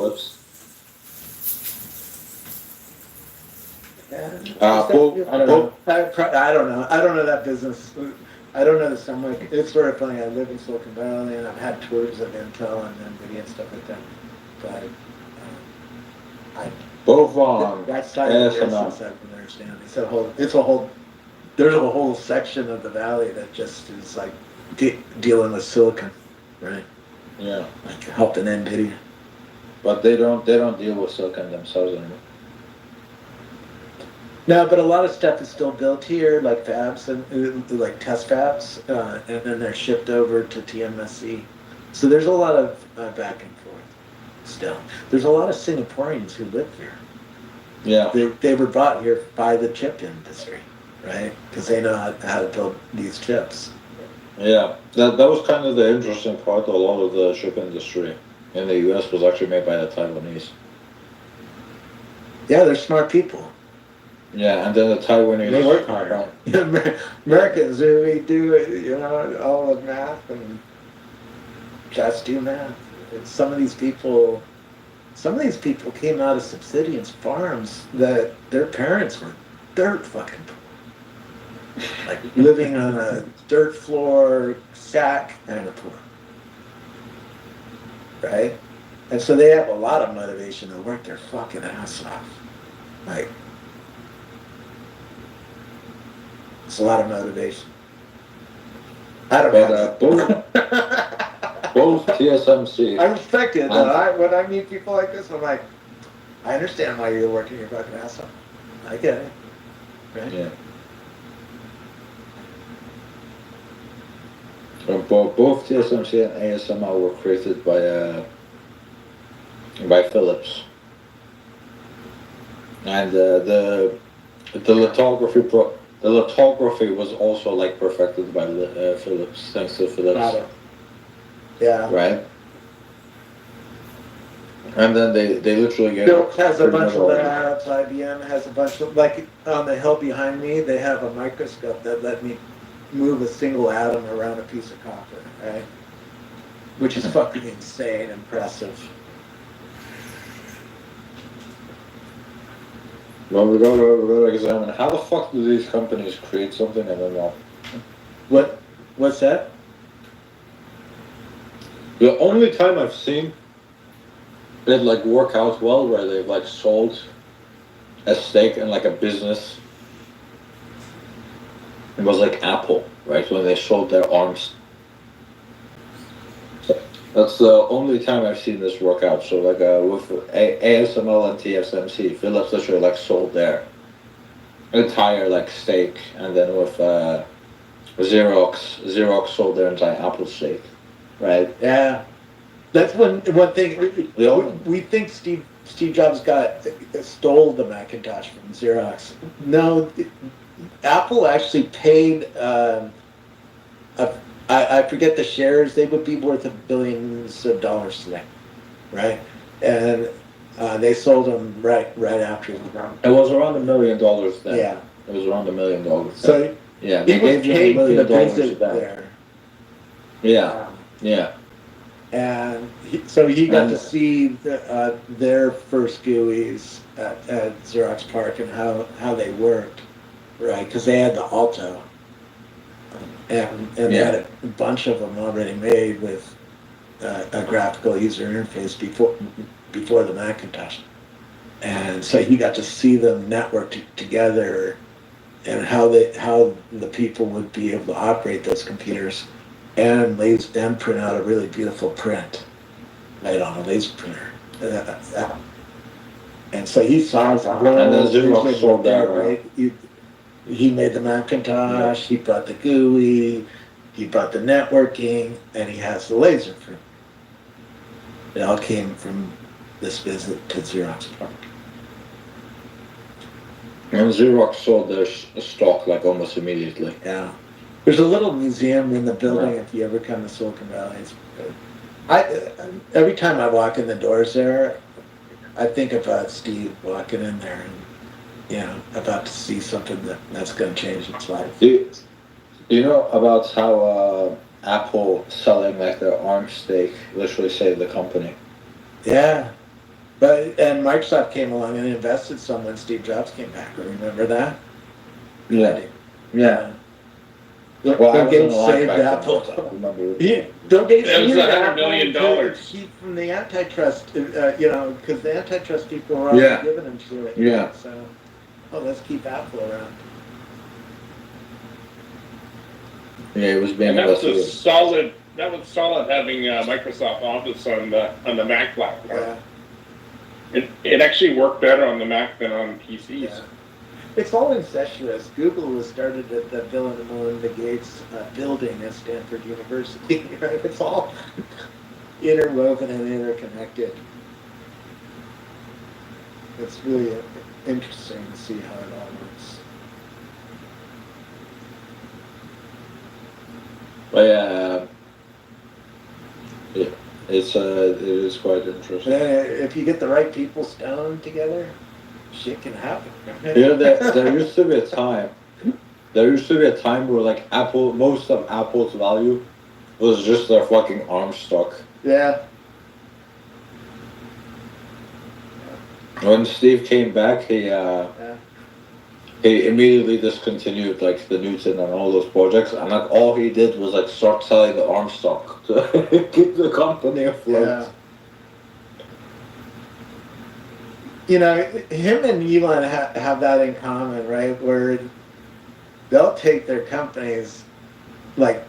Whoops. Yeah, Well, I don't well, know. I don't know. I don't know that business. I don't know the somewhere. It's sort of funny. I live in Silicon Valley, and I've had tours of Intel and NVIDIA and stuff like that. But I both that side of the ASML. business I don't understand. It's a whole. There's a whole section of the valley that just is like dealing with silicon, right? Yeah, Like helping NVIDIA. but they don't deal with silicon themselves anymore. No, but a lot of stuff is still built here, like fabs and like test fabs, and then they're shipped over to TMSC. So there's a lot of back and forth still. There's a lot of Singaporeans who live here. Yeah, They were brought here by the chip industry, right? Because they know how to build these chips. yeah. That was kind of the interesting part. A lot of the chip industry in the U.S. was actually made by the Taiwanese. Yeah, they're smart people. Yeah, and then the Taiwanese. They work hard. Americans, we do, all the math and just do math. Some of these people came out of subsistence farms that their parents were dirt fucking poor. Like living on a dirt floor shack kind of poor. Right? And so they have a lot of motivation to work their fucking ass off. Like, it's a lot of motivation. I don't But know. both TSMC. I respect it though. When I meet people like this, I'm like, I understand why you're working your fucking ass off. I get it. Right? Yeah. Both TSMC and ASML were created by Philips, and the lithography was also like perfected by Philips, thanks to Philips. Got it. Yeah. Right. And then they literally get. Philips has a bunch of labs. IBM has a bunch of, like on the hill behind me, they have a microscope that let me move a single atom around a piece of copper, right? Which is fucking insane, impressive. Well, we gotta examine how the fuck do these companies create something and then not. What's that? The only time I've seen it like work out well where they've like sold a stake in like a business, it was like Apple, right? When they sold their arms. That's the only time I've seen this work out. So like with ASML and TSMC, Philips literally like sold their entire like stake, and then with Xerox sold their entire Apple stake, right? Yeah. That's one thing. We think Steve Jobs stole the Macintosh from Xerox. No, Apple actually paid. I forget the shares. They would be worth billions of dollars today, right? And they sold them right after. It was around $1 million then. Yeah. It was around $1 million. Then. So yeah, they gave him $1 million there. Yeah. Yeah. And so he got to see their first GUIs at Xerox PARC and how they worked, right? Because they had the Alto, and they had a bunch of them already made with a graphical user interface before the Macintosh, and so he got to see them networked together, and how the people would be able to operate those computers. And print out a really beautiful print, right, on a laser printer. And so he saw the whole. And then Xerox sold that, right? He made the Macintosh. He brought the GUI. He brought the networking, and he has the laser print. It all came from this visit to Xerox PARC. And Xerox sold their stock like almost immediately. Yeah. There's a little museum in the building if you ever come to Silicon Valley. Every time I walk in the doors there, I think about Steve walking in there and, about to see something that's going to change its life. Do you know about how Apple selling like their ARM stake literally saved the company? Yeah. And Microsoft came along and invested some when Steve Jobs came back. Remember that? Yeah. Yeah. Bill Well, I wasn't Gates alive saved back then, Apple. so I remember. Bill Gates It was used $100 Apple million. to keep from the antitrust, because the antitrust people were already Yeah. giving him shit. Yeah. So, let's keep Apple around. Yeah, it was being And that was investigated. solid. That was solid having Microsoft Office on the Mac platform. Yeah. It actually worked better on the Mac than on PCs. Yeah. It's all incestuous. Google was started at the Bill and Melinda Gates building at Stanford University. Right? It's all interwoven and interconnected. It's really interesting to see how it all works. But yeah, it is quite interesting. If you get the right people stoned together, shit can happen. There used to be a time. There used to be a time where like most of Apple's value was just their fucking arm stock. Yeah. When Steve came back, he immediately discontinued like the Newton and all those projects, and like all he did was like start selling the arm stock to keep the company afloat. Yeah. Him and Elon have that in common, right? Where they'll take their companies like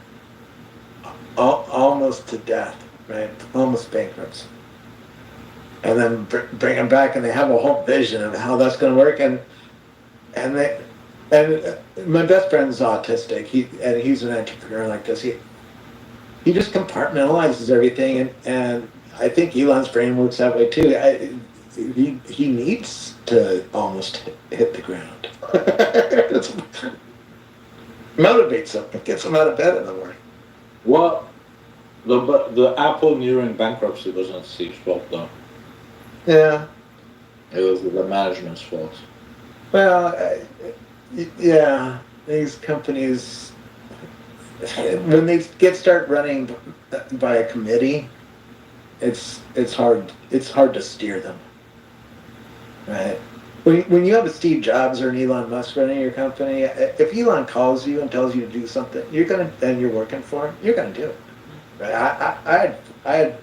almost to death, right? Almost bankruptcy. And then bring them back, and they have a whole vision of how that's going to work. And my best friend's autistic. He's an entrepreneur like this. He just compartmentalizes everything, and I think Elon's brain works that way too. He needs to almost hit the ground. It motivates him. It gets him out of bed in the morning. Well, the Apple nearing bankruptcy wasn't Steve's fault though. Yeah. It was the management's fault. Well, yeah. These companies, when they start running by a committee, it's hard to steer them. Right. When you have a Steve Jobs or an Elon Musk running your company, if Elon calls you and tells you to do something, and you're working for him, you're gonna do it. Right? I had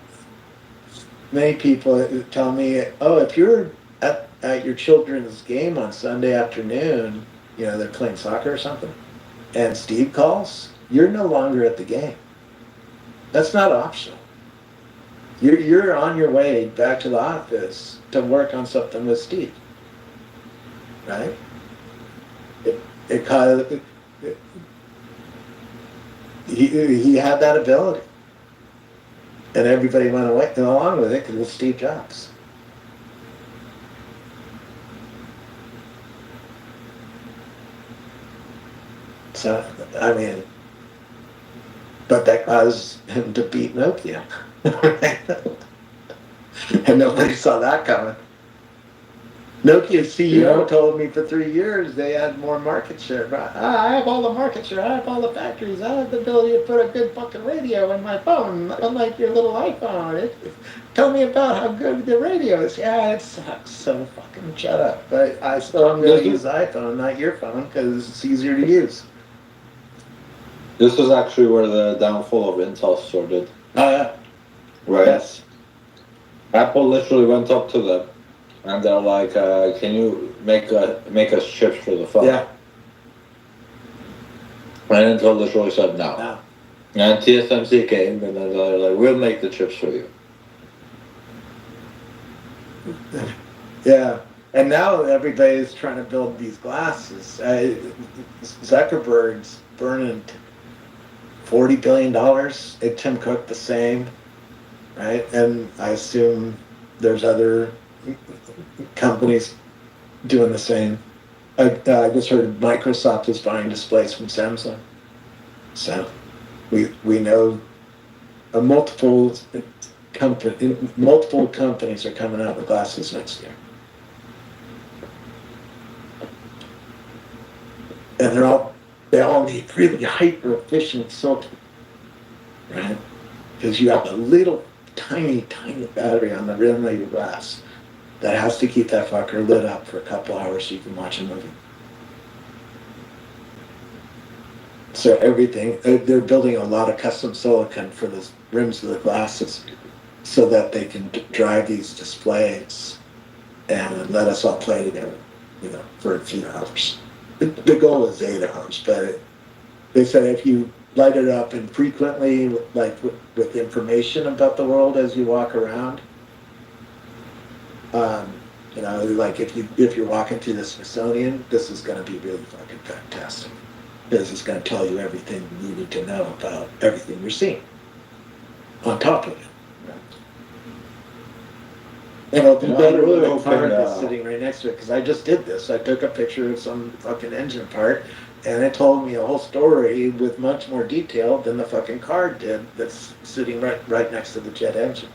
many people tell me, oh, if you're at your children's game on Sunday afternoon, they're playing soccer or something, and Steve calls, you're no longer at the game. That's not optional. You're on your way back to the office to work on something with Steve, right? He had that ability, and everybody went away along with it because it was Steve Jobs. So but that caused him to beat Nokia. And nobody saw that coming. Nokia's CEO told me for 3 years they had more market share. But I have all the market share. I have all the factories. I have the ability to put a good fucking radio in my phone, unlike your little iPhone. Tell me about how good the radio is. Yeah, it sucks. So fucking shut up. But I still am going to use the iPhone, not your phone, because it's easier to use. This is actually where the downfall of Intel started. Oh yeah. Right. Yes. Apple literally went up to them, and they're like, "Can you make us chips for the phone?" Yeah. And Intel literally said no. No. And TSMC came, and then they're like, "We'll make the chips for you." Yeah. And now everybody's trying to build these glasses. Zuckerberg's burning $40 billion. And Tim Cook the same, right? And I assume there's other companies doing the same. I just heard Microsoft is buying displays from Samsung. So we know multiple companies are coming out with glasses next year. And they all need really hyper efficient silicon, right? Because you have a little tiny battery on the rim of your glass, that has to keep that fucker lit up for a couple hours so you can watch a movie. So everything, they're building a lot of custom silicon for the rims of the glasses so that they can drive these displays and let us all play together, for a few hours. The goal is 8 hours, but they said if you light it up infrequently, like with information about the world as you walk around, like if you're walking through the Smithsonian, this is going to be really fucking fantastic because it's going to tell you everything you need to know about everything you're seeing on top of it. And it'll be better really when the car hoping, is sitting right next to it, because I just did this. I took a picture of some fucking engine part, and it told me a whole story with much more detail than the fucking car did that's sitting right next to the jet engine.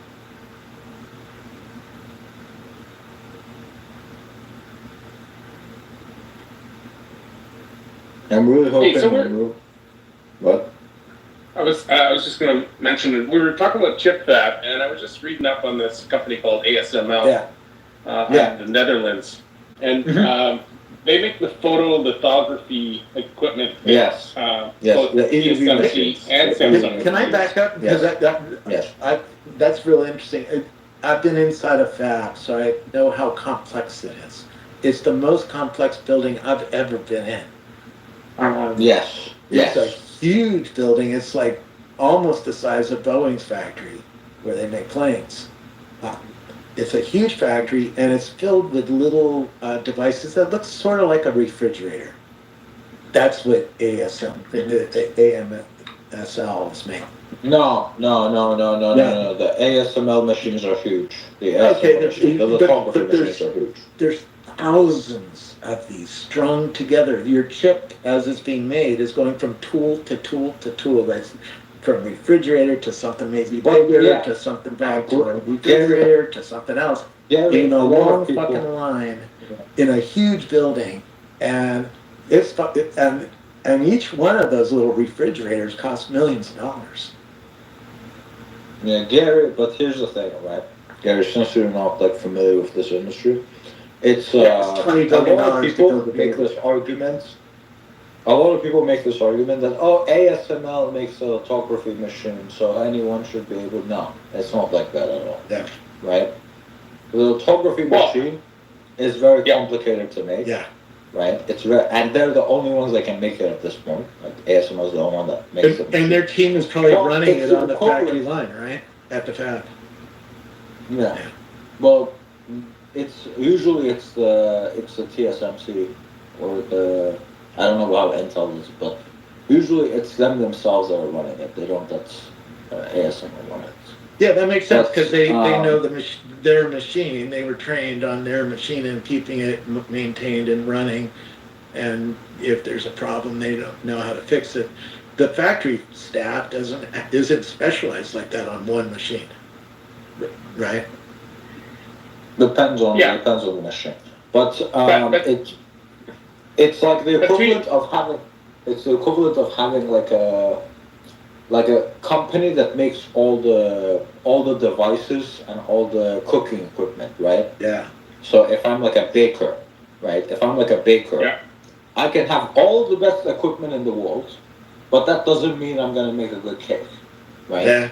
I'm really hoping. Hey, so what? I was just going to mention that we were talking about chip fab, and I was just reading up on this company called ASML Yeah. in the Netherlands, and they make the photolithography equipment. Yes. Yes. Both The EUV TSMC machines. and Samsung. Can I back up? Because Yes. that's really interesting. I've been inside a fab, so I know how complex it is. It's the most complex building I've ever been in. Yes. It's a Yes. huge building. It's like almost the size of Boeing's factory where they make planes. It's a huge factory, and it's filled with little devices that look sort of like a refrigerator. That's what AMSL is made. No. The ASML machines are huge. The lithography machines are huge. There's thousands of these strung together. Your chip, as it's being made, is going from tool to tool to tool. That's from refrigerator to something maybe bigger to something back to a refrigerator to something else. In a long fucking line, in a huge building, and and each one of those little refrigerators costs millions of dollars. Yeah, Gary. But here's the thing, right? Gary, since you're not familiar with this industry, it's it's $20 billion a lot of people make this argument. A lot of people make this argument that ASML makes a lithography machine, so anyone should be able. No, it's not like that at all. Yeah. Right? The lithography machine is very complicated to make. Yeah. Right? And they're the only ones that can make it at this point. Like ASML is the only one that makes it. And their team is probably running it on the factory line, right? At the fab. Yeah. Well, it's usually it's the TSMC or the I don't know how Intel is, but usually it's them themselves that are running it. They don't let ASML run it. Yeah, that makes sense because they know their machine. They were trained on their machine and keeping it maintained and running. And if there's a problem, they don't know how to fix it. The factory staff isn't specialized like that on one machine, right? Depends on the machine, but it's like the equivalent of having like a company that makes all the devices and all the cooking equipment, right? Yeah. So if I'm like a baker, right? I can have all the best equipment in the world, but that doesn't mean I'm gonna make a good cake, right? Yeah.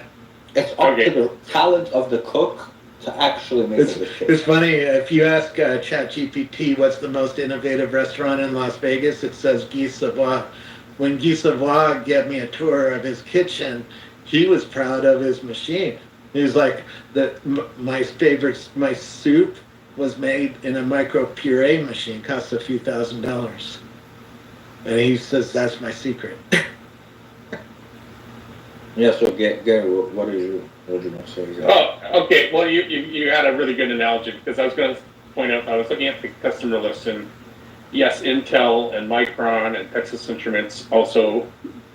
It's up to the talent of the cook to actually make a good cake. It's funny, if you ask ChatGPT what's the most innovative restaurant in Las Vegas, it says Guy Savoy. When Guy Savoy gave me a tour of his kitchen, he was proud of his machine. He was like, my soup was made in a micro puree machine, cost a few $1,000s. And he says, that's my secret. Yeah, so Gary, what did you want to say exactly? Oh, okay. Well, you had a really good analogy because I was going to point out, I was looking at the customer list, and yes, Intel and Micron and Texas Instruments also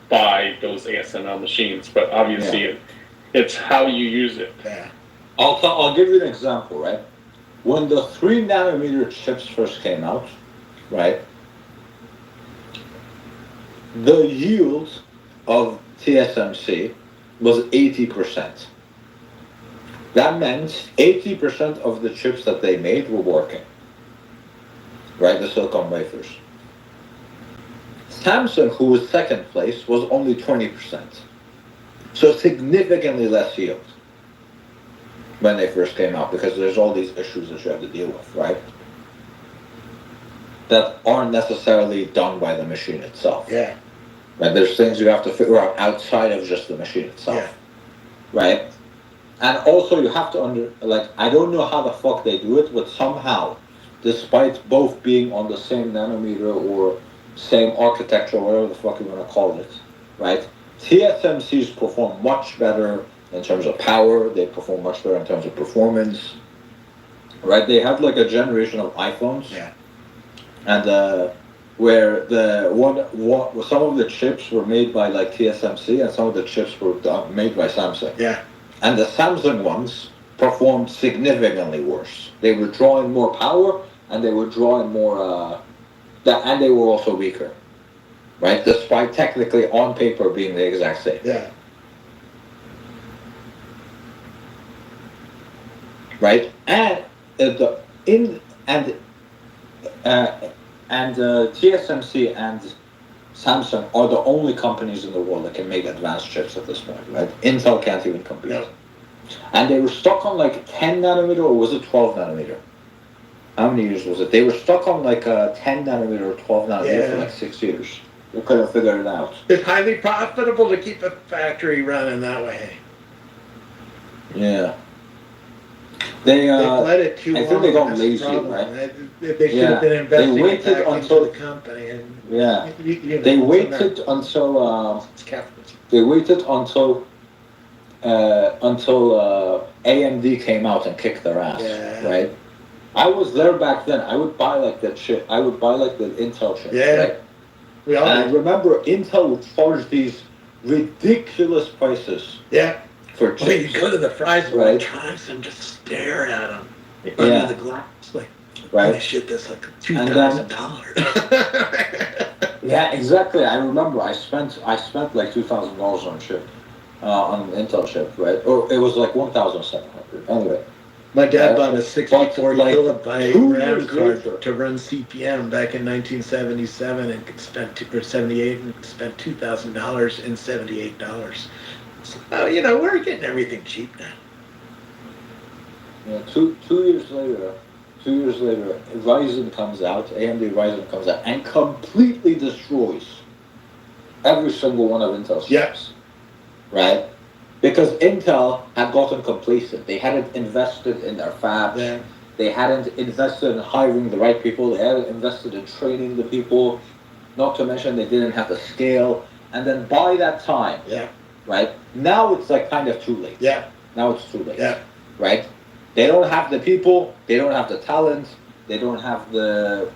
buy those ASML machines, but obviously it's how you use it. Yeah. I'll give you an example, right? When the 3nm chips first came out, right? The yield of TSMC was 80%. That meant 80% of the chips that they made were working. Right, the silicon wafers. Samsung, who was second place, was only 20%. So significantly less yield when they first came out, because there's all these issues that you have to deal with, right? That aren't necessarily done by the machine itself. Yeah. Right? There's things you have to figure out outside of just the machine itself. Yeah. Right? And also you have to I don't know how the fuck they do it, but somehow, despite both being on the same nanometer or same architecture, whatever the fuck you want to call it, right? TSMCs perform much better in terms of power, they perform much better in terms of performance, right? They have like a generation of iPhones. Yeah. And where some of the chips were made by like TSMC and some of the chips were made by Samsung. Yeah. And the Samsung ones performed significantly worse. They were drawing more power and they were drawing more, and they were also weaker, right? Despite technically on paper being the exact same. Yeah. Right? And TSMC and Samsung are the only companies in the world that can make advanced chips at this point, right? Intel can't even compete. No. And they were stuck on like 10 nanometer, or was it 12 nanometer? How many years was it? They were stuck on like 10 nanometer or 12 nanometer for like 6 years. They couldn't figure it out. It's highly profitable to keep a factory running that way. Yeah. They let it too long. I think they got That's lazy, the problem. right? They should have been investing They waited back until into the company. And, yeah. you know, They so waited until it's capitalism. they waited until AMD came out and kicked their ass, Yeah. right? I was there back then. I would buy like that shit. I would buy like the Intel shit. Yeah. Right? We all And I did. remember Intel would charge these ridiculous prices Yeah. for Well, you chips. go to the fries Right. electronics and just stare at them Yeah. under the glass. Like, holy Right? shit, that's like And $2,000. Yeah, exactly. I remember I spent like $2,000 on a chip, on an Intel chip, right? Or it was like 1,700. Anyway. My dad bought a 64 like, kilobyte 2 RAM years card later. to run CPM back in 1977 and spent or 78 and spent $2,000 in $78. So, we're getting everything cheap now. Yeah, two years later, Ryzen comes out, AMD Ryzen comes out, and completely destroys every single one of Intel's chips. Right? Because Intel had gotten complacent. They hadn't invested in their fabs. Yeah. They hadn't invested in hiring the right people. They hadn't invested in training the people. Not to mention they didn't have the scale. And then by that time, Yeah. right? Now it's like kind of too late. Yeah. Now it's too late. Yeah. Right? They don't have the people. They don't have the talent. They don't have the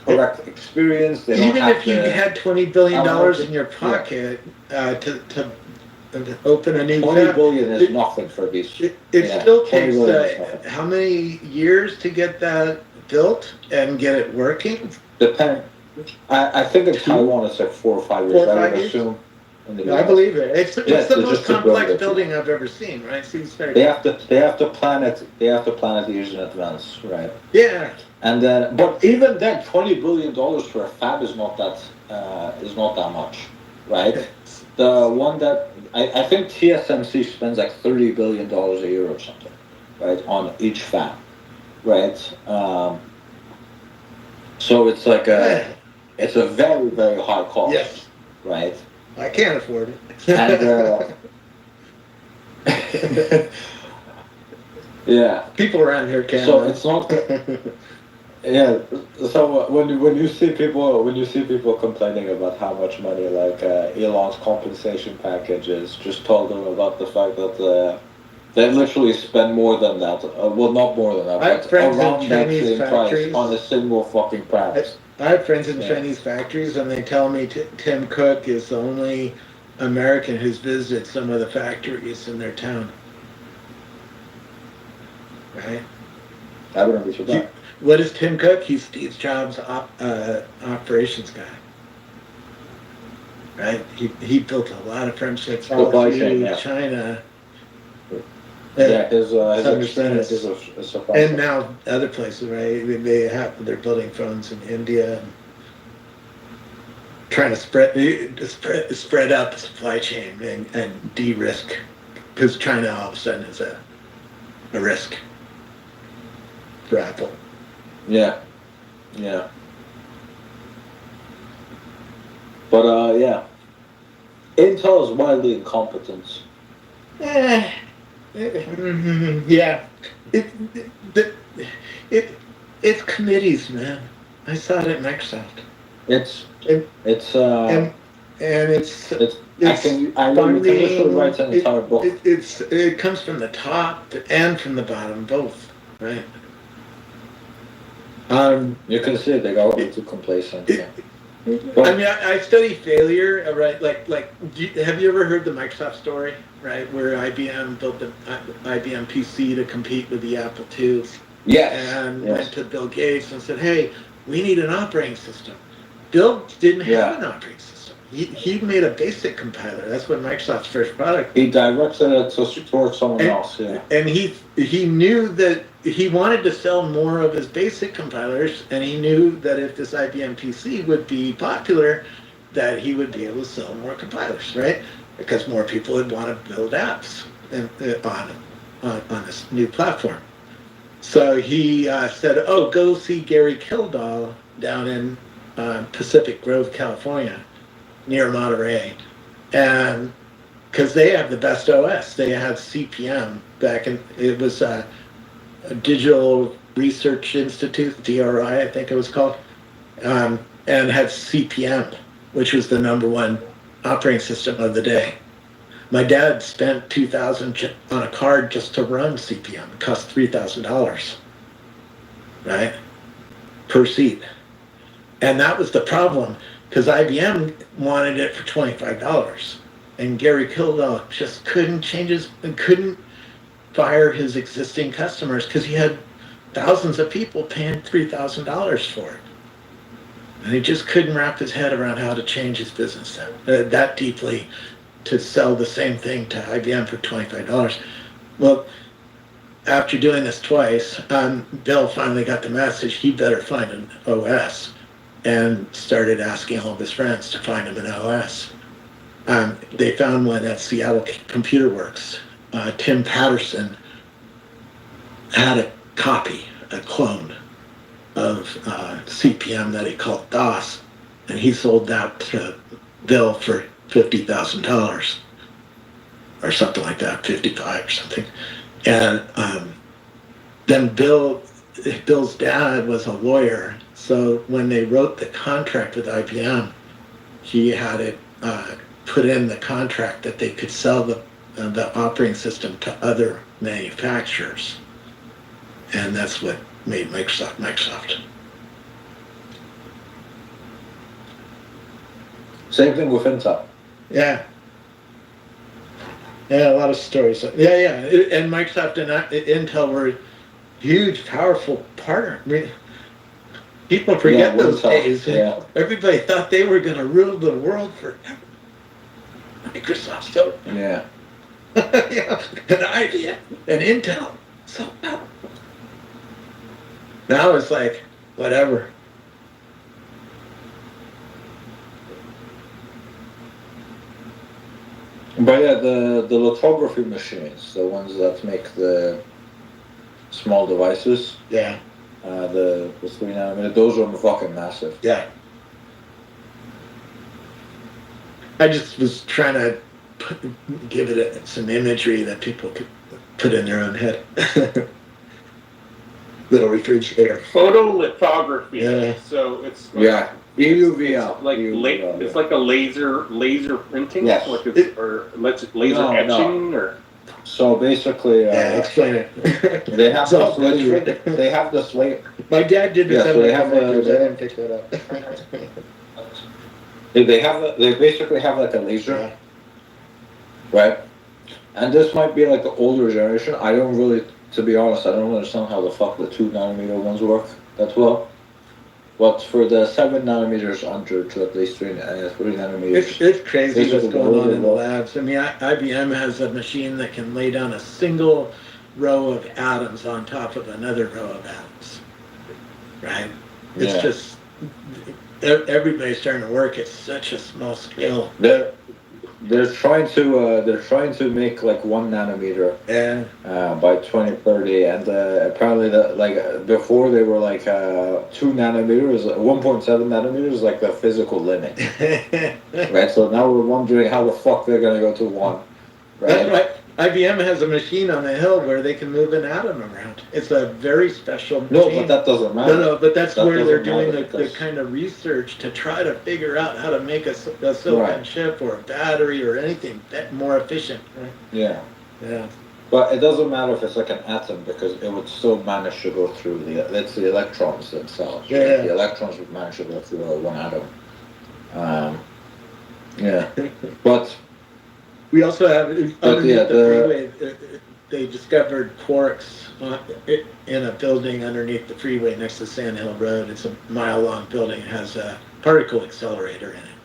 correct experience. They don't Even have if you had $20 billion in your Yeah. pocket to open a new 20 fab, billion is nothing for these. it Yeah, still 20 takes billion is nothing. how many years to get that built and get it working? I think in Taiwan it's like 4 or 5 years. 4 or I 5 would years? assume. In the I US. believe it. It's Yes, the they're most just to build complex it. building I've ever seen, right? Seems very They have to plan it. They have to plan it years in advance, right? Yeah. And then, but even then, $20 billion for a fab is not that much, right? The one that I think TSMC spends like $30 billion a year or something, right, on each fab, right? So it's like it's a very, very high cost, Yes. right? I can't afford it. And yeah. People around here can. So it's not. Yeah. So when you see people complaining about how much money like Elon's compensation package is, just tell them about the fact that they literally spend more than that. Well, not more than that, I have but friends in around that Chinese same price factories. on a single fucking price. I have friends in Yeah. Chinese factories, and they tell me Tim Cook is the only American who's visited some of the factories in their town. Right? I wouldn't be surprised. What is Tim Cook? He's Steve Jobs' operations guy. Right? He built a lot of friendships all Supply through chain, yeah. China. Yeah, his Some experience percentage. is a surprise. And now other places, right? They're building phones in India and trying to spread out the supply chain and de-risk, because China all of a sudden is a risk for Apple. Yeah, yeah. But yeah, Intel is widely incompetent. Yeah. It, it, it, it's committees, man. I saw it at Microsoft. It's And it's and it's it's it's I know you can literally write an entire book. it comes from the top and from the bottom, both, right? You can see they got a little too complacent. It, But- I mean, I study failure, right? Have you ever heard the Microsoft story, right? Where IBM built the IBM PC to compete with the Apple IIs, Yes. and yes. went to Bill Gates and said, "Hey, we need an operating system." Bill didn't Yeah. have an operating system. He made a basic compiler. That's what Microsoft's first product. He directed it towards someone else. Yeah. And he knew that he wanted to sell more of his basic compilers, and he knew that if this IBM PC would be popular, that he would be able to sell more compilers, right? Because more people would want to build apps on this new platform. So he said, "Oh, go see Gary Kildall down in Pacific Grove, California, near Monterey," and because they have the best OS. They had CPM back in, it was a Digital Research Institute, DRI, I think it was called, and had CPM, which was the #1 operating system of the day. My dad spent $2,000 on a card just to run CPM. It cost $3,000, right, per seat. And that was the problem, because IBM wanted it for $25. And Gary Kildall just couldn't fire his existing customers because he had thousands of people paying $3,000 for it. And he just couldn't wrap his head around how to change his business that deeply to sell the same thing to IBM for $25. Well, after doing this twice, Bill finally got the message he better find an OS, and started asking all of his friends to find him an OS. They found one at Seattle Computer Works. Tim Patterson had a copy, a clone of CPM that he called DOS, and he sold that to Bill for $50,000 or something like that, 55 or something. And then Bill's dad was a lawyer, so when they wrote the contract with IBM, he had it put in the contract that they could sell the operating system to other manufacturers, and that's what made Microsoft. Same thing with Intel. Yeah, a lot of stories. Yeah, and Microsoft and Intel were huge, powerful partner. I mean, people forget those days. Yeah. Everybody thought they were going to rule the world forever. Microsoft, so Yeah. yeah, and IBM and Intel, so powerful. Now it's like whatever. But yeah, the lithography machines, the ones that make the small devices, Yeah, the 3nm, those are fucking massive. yeah. I just was trying to give it some imagery that people could put in their own head. Little refrigerator. Photolithography. Yeah. So it's Yeah. EUVL. It's like EUVL, it's like a laser printing. Yes. Like it's, or laser etching or. So basically, Yeah, explain it. they have It's all this laser. They have this laser. My dad did this. Yeah, so they have I didn't pick that up. They basically have like a laser, Yeah. right? And this might be like the older generation. I don't really, to be honest, I don't understand how the fuck the 2nm ones work that well. But for the 7 nanometers under to at least 3 nanometers. It's crazy This what's is going on really in the low. labs. I mean, IBM has a machine that can lay down a single row of atoms on top of another row of atoms, right? It's Yeah. just everybody's starting to work at such a small scale. They're trying to make like 1 nanometer Yeah. by 2030, and apparently before they were like 2 nanometers, 1.7 nanometers, like the physical limit, right? So now we're wondering how the fuck they're gonna go to 1, That's right? right. IBM has a machine on the hill where they can move an atom around. It's a very special machine. No, but that doesn't matter. No, but that's That where they're doesn't doing matter the because- kind of research to try to figure out how to make a silicon Right. chip or a battery or anything more efficient. Right? Yeah. Yeah. But it doesn't matter if it's like an atom because it would still manage to go through it's the electrons themselves. Right? Yeah. The electrons would manage to go through one atom. Yeah. But We also have underneath yeah, the freeway. They discovered quarks in a building underneath the freeway next to Sand Hill Road. It's a mile-long building. It has a particle accelerator in it.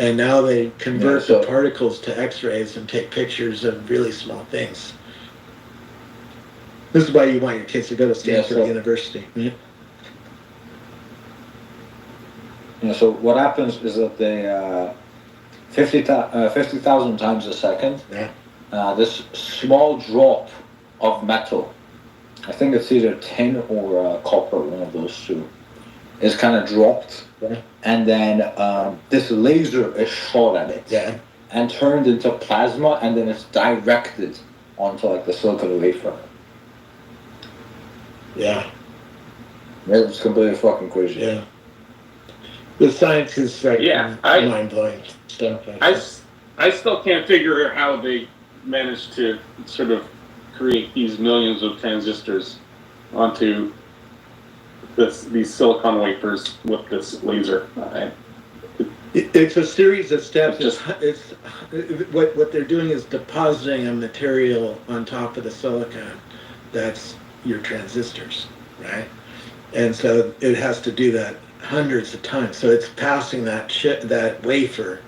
And now they convert the particles to X-rays and take pictures of really small things. This is why you want your kids to go to Stanford University. Yeah, so what happens is that they 50,000 times a second, this small drop of metal, I think it's either tin or copper, one of those two, is kind of dropped, and then this laser is shot at it, and turned into plasma, and then it's directed onto like the silicon wafer. Yeah. It's completely fucking crazy. Yeah. The science is like mind-blowing stuff. I still can't figure out how they managed to sort of create these millions of transistors onto these silicon wafers with this laser. It's a series of steps. It's what they're doing is depositing a material on top of the silicon. That's your transistors, right? And so it has to do that hundreds of times. So it's passing that wafer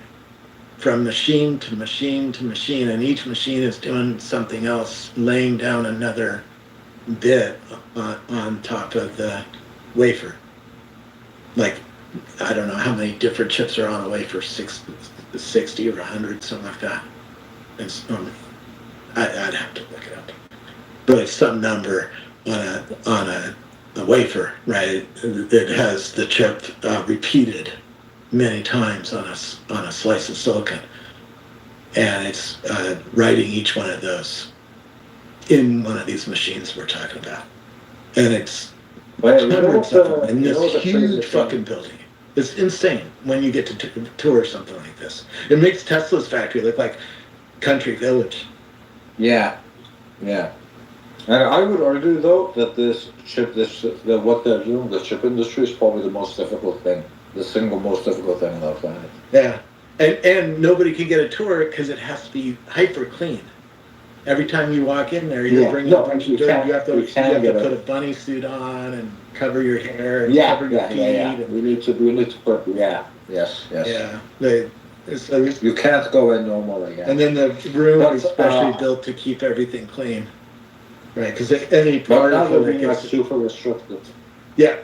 from machine to machine to machine, and each machine is doing something else, laying down another bit on top of the wafer. Like, I don't know how many different chips are on a wafer, 60 or 100, something like that. It's, I'd have to look it up. But it's some number on a wafer, right? It has the chip repeated many times on a slice of silicon, and it's writing each one of those in one of these machines we're talking about, and it's hundreds of them in this huge fucking building. It's insane when you get to tour something like this. It makes Tesla's factory look like country village. Yeah. And I would argue though that what they're doing, the chip industry is probably the most difficult thing, the single most difficult thing on the planet. Yeah, and nobody can get a tour because it has to be hyper clean. Every time you walk in there, you're bringing a bunch of dirt. You have to put a bunny suit on and cover your hair and cover your feet. Yeah. We need to put yes. Yeah, so you can't go in normal again. And then the room is specially built to keep everything clean, right? Because any part of it gets super restricted. Yeah.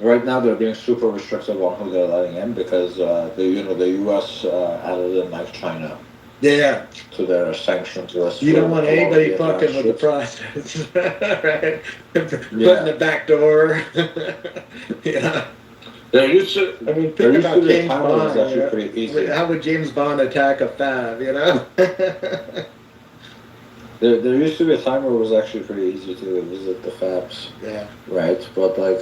Right now they're being super restrictive on who they're letting in because the U.S. added in like China. Yeah. To their sanctions list. You don't want anybody fucking with the process, right? Putting the back door. Yeah. There used to. I mean, think about James Bond. Actually pretty easy. How would James Bond attack a fab? You know. There used to be a time where it was actually pretty easy to visit the fabs. Yeah. Right, but like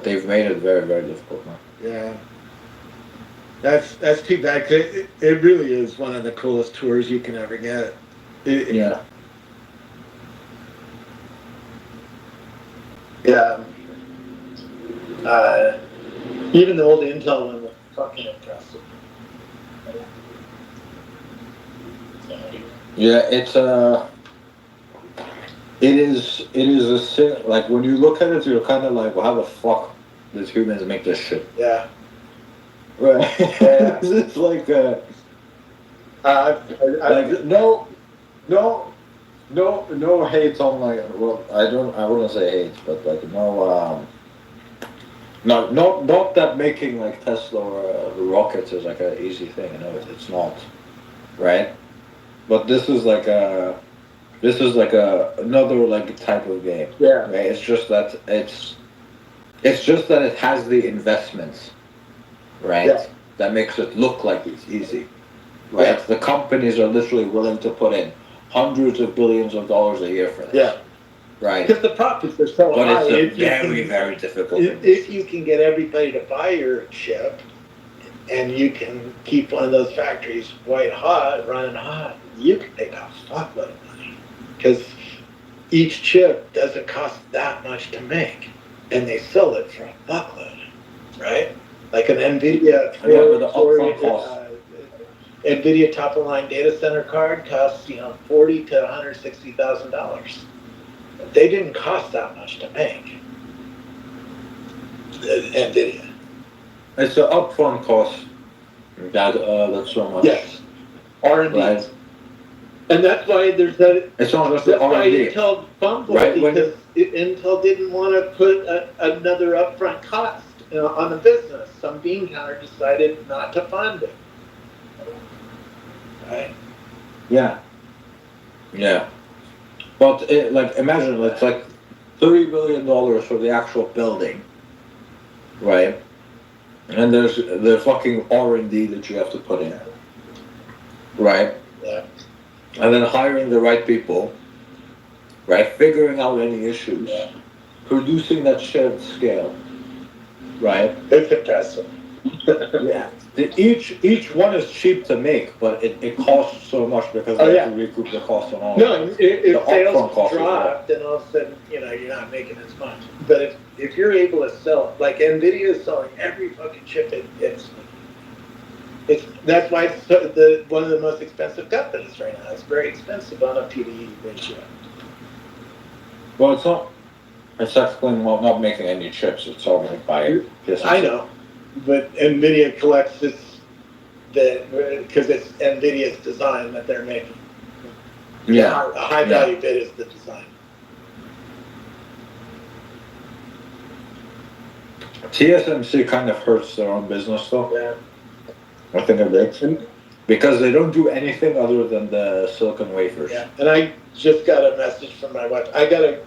they've made it very, very difficult now. Yeah. That's too bad. 'Cause it really is one of the coolest tours you can ever get. Yeah. Yeah. Even the old Intel one was fucking impressive. Yeah, it is like when you look at it, you're kind of like, well, how the fuck that humans make this shit. Yeah. Right. Yeah. It's like, I- no hate on like, well, I wouldn't say hate, but like not that making like Tesla or rockets is like an easy thing. It's not, right? But this is like another like type of game. Yeah. Right? It's just that it has the investments, right? Yeah. That makes it look like it's easy, right? Yeah. The companies are literally willing to put in hundreds of billions of dollars a year for this. Yeah. Right. Because the profits are so But high. it's a if you very, can- very difficult. If you can get everybody to buy your chip, and you can keep one of those factories white hot, running hot, you can make a fuckload of money. Because each chip doesn't cost that much to make, and they sell it for a fuckload, right? Like an NVIDIA NVIDIA top of line data center card costs $40,000 to $160,000. They didn't cost that much to make. NVIDIA. It's an upfront cost. That's so much. Yes. R&D. Right. And that's why there's that. It's not just the That's why R&D. Intel fumbled, Right, because Intel didn't want to put another upfront cost on the business. Some bean counter decided not to fund it. Right. Yeah. Yeah. But like imagine it's like $30 billion for the actual building, right? And there's the fucking R&D that you have to put in, right? Yeah. And then hiring the right people, right? Figuring out any issues, Yeah. producing that shit at scale, right? It's impressive. Yeah. Each one is cheap to make, but it costs so much because they have to recoup the cost on all. No, if the upfront sales cost drop, then all of a sudden, you're not making as much. But if you're able to sell, like NVIDIA is selling every fucking chip that's why it's one of the most expensive companies right now. It's very expensive on a PDE ratio. Well, it's not. It's technically not making any chips. It's all made by TSMC. I know, but NVIDIA collects because it's NVIDIA's design that they're making. Yeah. A high value bit is the design. TSMC kind of hurts their own business though. Yeah. I think it did. Because they don't do anything other than the silicon wafers. Yeah. And I just got a message from my wife. I gotta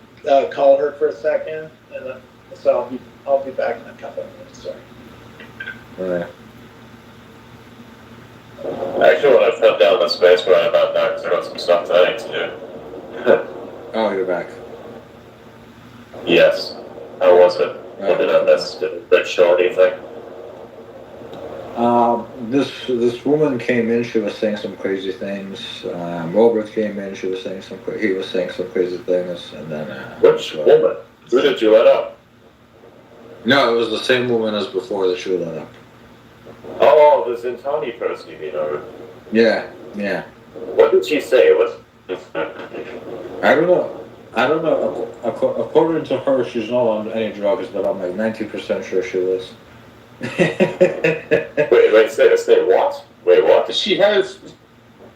call her for a second, and so I'll be back in a couple of minutes. Sorry. Right. Actually, when I fell down the space right about now, because I got some stuff that I need to do. Oh, you're back. Yes. How was it? What did I miss? Did Rich show anything? This woman came in. She was saying some crazy things. Robert came in. He was saying some crazy things, and then. Which woman? Who did you let up? No, it was the same woman as before that she let up. Oh, the Zintani person you mean, or? Yeah. What did she say? I don't know. According to her, she's not on any drugs, but I'm like 90% sure she was. wait, say what? Wait, what? She has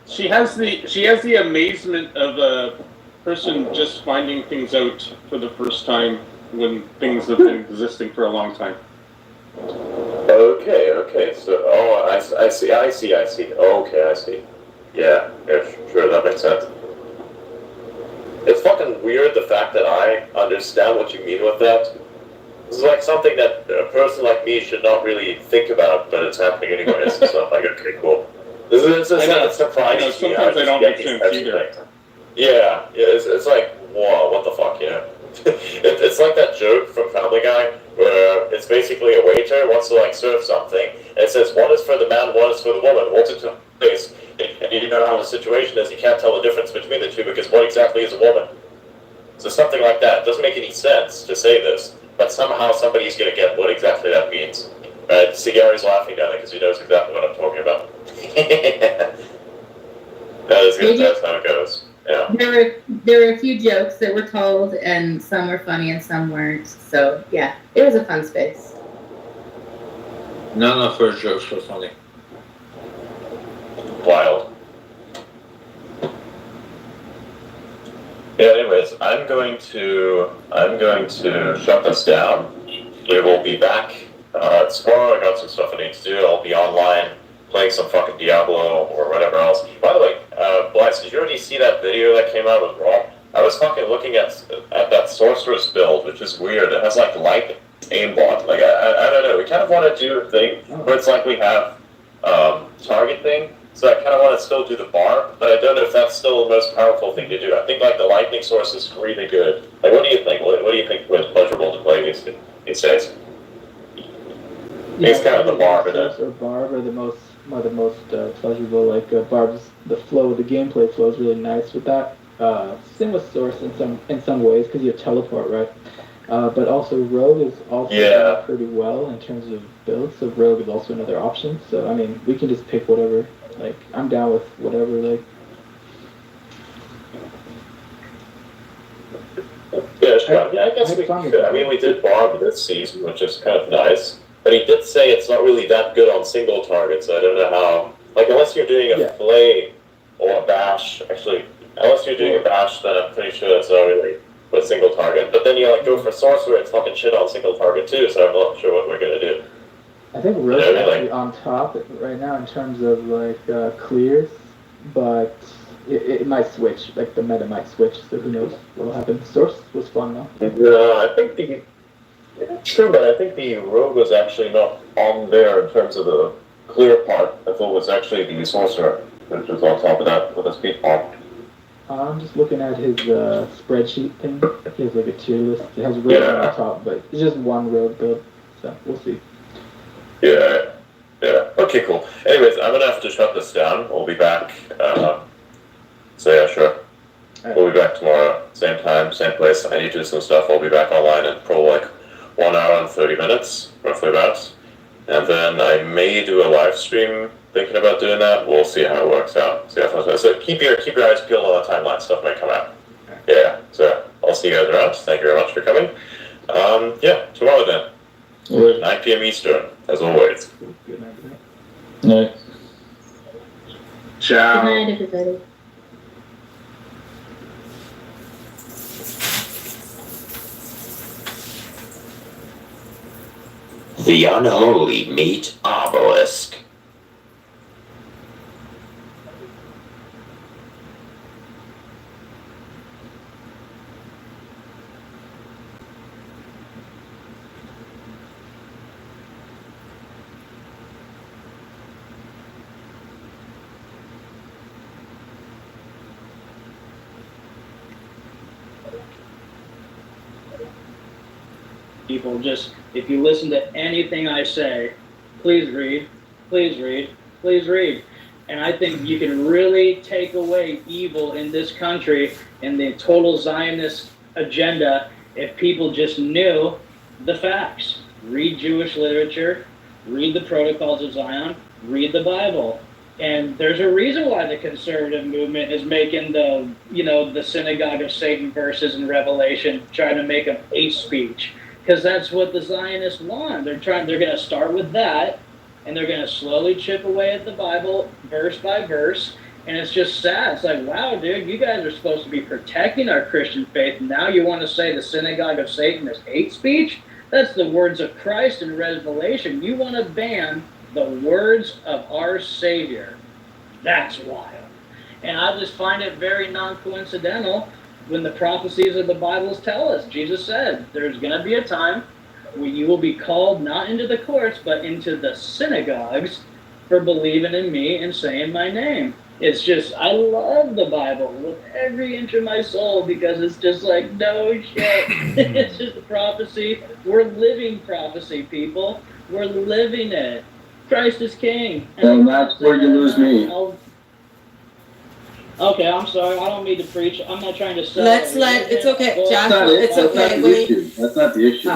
the amazement of a person just finding things out for the first time when things have been existing for a long time. Okay. So, I see. Okay, I see. Yeah, sure, that makes sense. It's fucking weird the fact that I understand what you mean with that. This is like something that a person like me should not really think about, but it's happening anyways. So I'm like, okay, cool. It's surprising. Sometimes I don't make sense either. Yeah, it's like, whoa, what the fuck, it's like that joke from Family Guy where it's basically a waiter wants to like serve something, and it says one is for the man, one is for the woman. What's it to face? And you know how the situation is, you can't tell the difference between the two because what exactly is a woman? So something like that. It doesn't make any sense to say this, but somehow somebody's going to get what exactly that means. Right? See, Gary's laughing down there because he knows exactly what I'm talking about. That's how it goes. Yeah. There were a few jokes that were told, and some were funny and some weren't. So yeah, it was a fun space. None of her jokes were funny. Wild. Yeah, anyways, I'm going to shut this down. We will be back tomorrow. I got some stuff I need to do. I'll be online playing some fucking Diablo or whatever else. By the way, Blythe, did you already see that video that came out with Raw? I was fucking looking at that sorceress build, which is weird. It has like light aimbot. Like I don't know. We kind of want to do a thing where it's like we have target thing. So I kind of want to still do the barb, but I don't know if that's still the most powerful thing to do. I think like the lightning source is really good. Like, what do you think? What do you think was pleasurable to play these days? It's kind of the barb, isn't it? Or barb are the most pleasurable. Like barb's the flow, the gameplay flow is really nice with that. Same with source in some ways because you have teleport, right? But also rogue is also done pretty well in terms of builds. So rogue is also another option. So I mean, we can just pick whatever. Like, I'm down with whatever, like... Yeah, sure. I guess we could. I mean, we did Barb this season, which is kind of nice. But he did say it's not really that good on single targets. I don't know how... Like, unless you're doing a flay or a bash... Actually, unless you're doing a bash, then I'm pretty sure it's not really with single target. But then you, like, go for sorcerer and fucking shit on single target, too, so I'm not sure what we're gonna do. I think Rogue's actually on top right now in terms of like clears, but it might switch. Like the meta might switch, so who knows what'll happen. Source was fun though. I think but I think the Rogue was actually not on there in terms of the clear part. I thought it was actually the Sorcerer, which was on top of that with a speed pop. I'm just looking at his spreadsheet thing. He has like a tier list. It has Rogue on the top, but it's just one Rogue build, so we'll see. Yeah. Okay, cool. Anyways, I'm gonna have to shut this down. We'll be back. So yeah, sure. We'll be back tomorrow, same time, same place. I need to do some stuff. I'll be back online in probably like 1 hour and 30 minutes, roughly about. And then I may do a live stream. Thinking about doing that. We'll see how it works out. So keep your eyes peeled on the timeline. Stuff might come out. Yeah. So I'll see you guys around. Thank you very much for coming. Tomorrow then. 9 p.m. Eastern, as always. Good night. Night. Ciao. Good night, everybody. The unholy meat obelisk. People just, if you listen to anything I say, please read, please read, please read. And I think you can really take away evil in this country and the total Zionist agenda if people just knew the facts. Read Jewish literature, read the Protocols of Zion, read the Bible. And there's a reason why the conservative movement is making the synagogue of Satan verses in Revelation, trying to make a hate speech. Because that's what the Zionists want. They're going to start with that, and they're going to slowly chip away at the Bible, verse by verse. And it's just sad. It's like, wow, dude, you guys are supposed to be protecting our Christian faith. Now you want to say the synagogue of Satan is hate speech? That's the words of Christ in Revelation. You want to ban the words of our Savior. That's wild. And I just find it very non-coincidental when the prophecies of the Bibles tell us. Jesus said, there's going to be a time where you will be called not into the courts, but into the synagogues for believing in me and saying my name. It's just, I love the Bible with every inch of my soul because it's just like, no shit. It's just a prophecy. We're living prophecy, people. We're living it. Christ is king. And that's where you lose me. Okay, I'm sorry. I don't mean to preach. I'm not trying to sell. It's okay, Josh. It's okay. That's not the issue.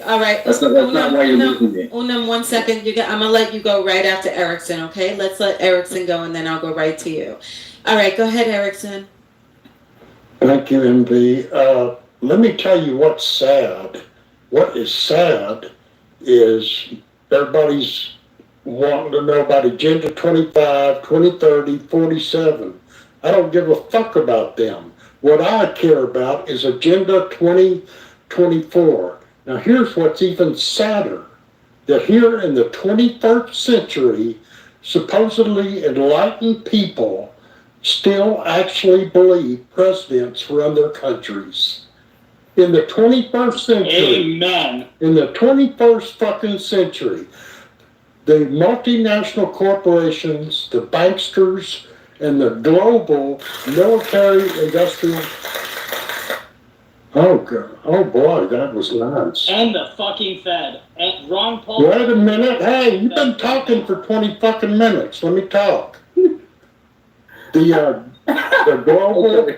All right. That's not why you're losing me. Unam, 1 second. I'm gonna let you go right after Erickson. Okay, let's let Erickson go, and then I'll go right to you. All right, go ahead, Erickson. Thank you, MB. Let me tell you what's sad. What is sad is everybody's wanting to know about Agenda 25, 2030, 47. I don't give a fuck about them. What I care about is Agenda 2024. Now here's what's even sadder. That here in the 21st century, supposedly enlightened people still actually believe presidents run their countries. In the 21st century, Amen. in the 21st fucking century, the multinational corporations, the banksters, and the global military industrial. Oh God! Oh boy, that was nice. And the fucking Fed. And Ron Paul. Wait a minute! Hey, you've been talking for 20 fucking minutes. Let me talk. The global.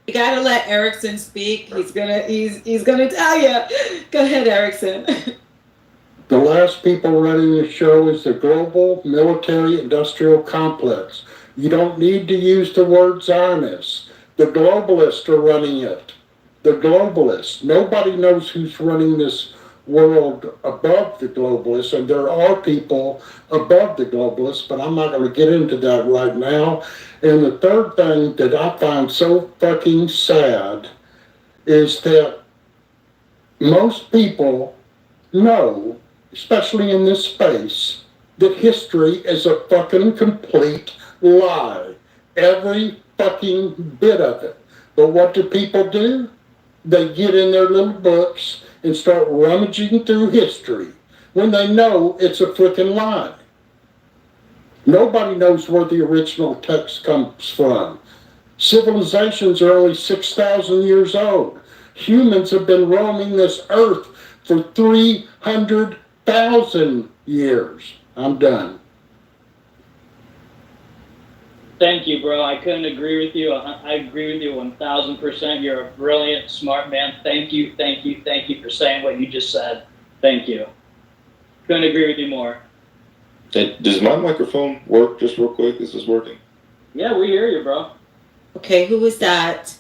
You gotta let Erickson speak. He's gonna tell you. Go ahead, Erickson. The last people running the show is the global military industrial complex. You don't need to use the word Zionist. The globalists are running it. The globalists. Nobody knows who's running this world above the globalists, and there are people above the globalists, but I'm not going to get into that right now. And the third thing that I find so fucking sad is that most people know, especially in this space, that history is a fucking complete lie. Every fucking bit of it. But what do people do? They get in their little books and start rummaging through history when they know it's a freaking lie. Nobody knows where the original text comes from. Civilizations are only 6,000 years old. Humans have been roaming this earth for 300,000 years. I'm done. Thank you, bro. I couldn't agree with you. I agree with you 1,000%. You're a brilliant, smart man. Thank you for saying what you just said. Thank you. Couldn't agree with you more. Hey, does my microphone work just real quick? Is this working? Yeah, we hear you, bro. Okay, who was that?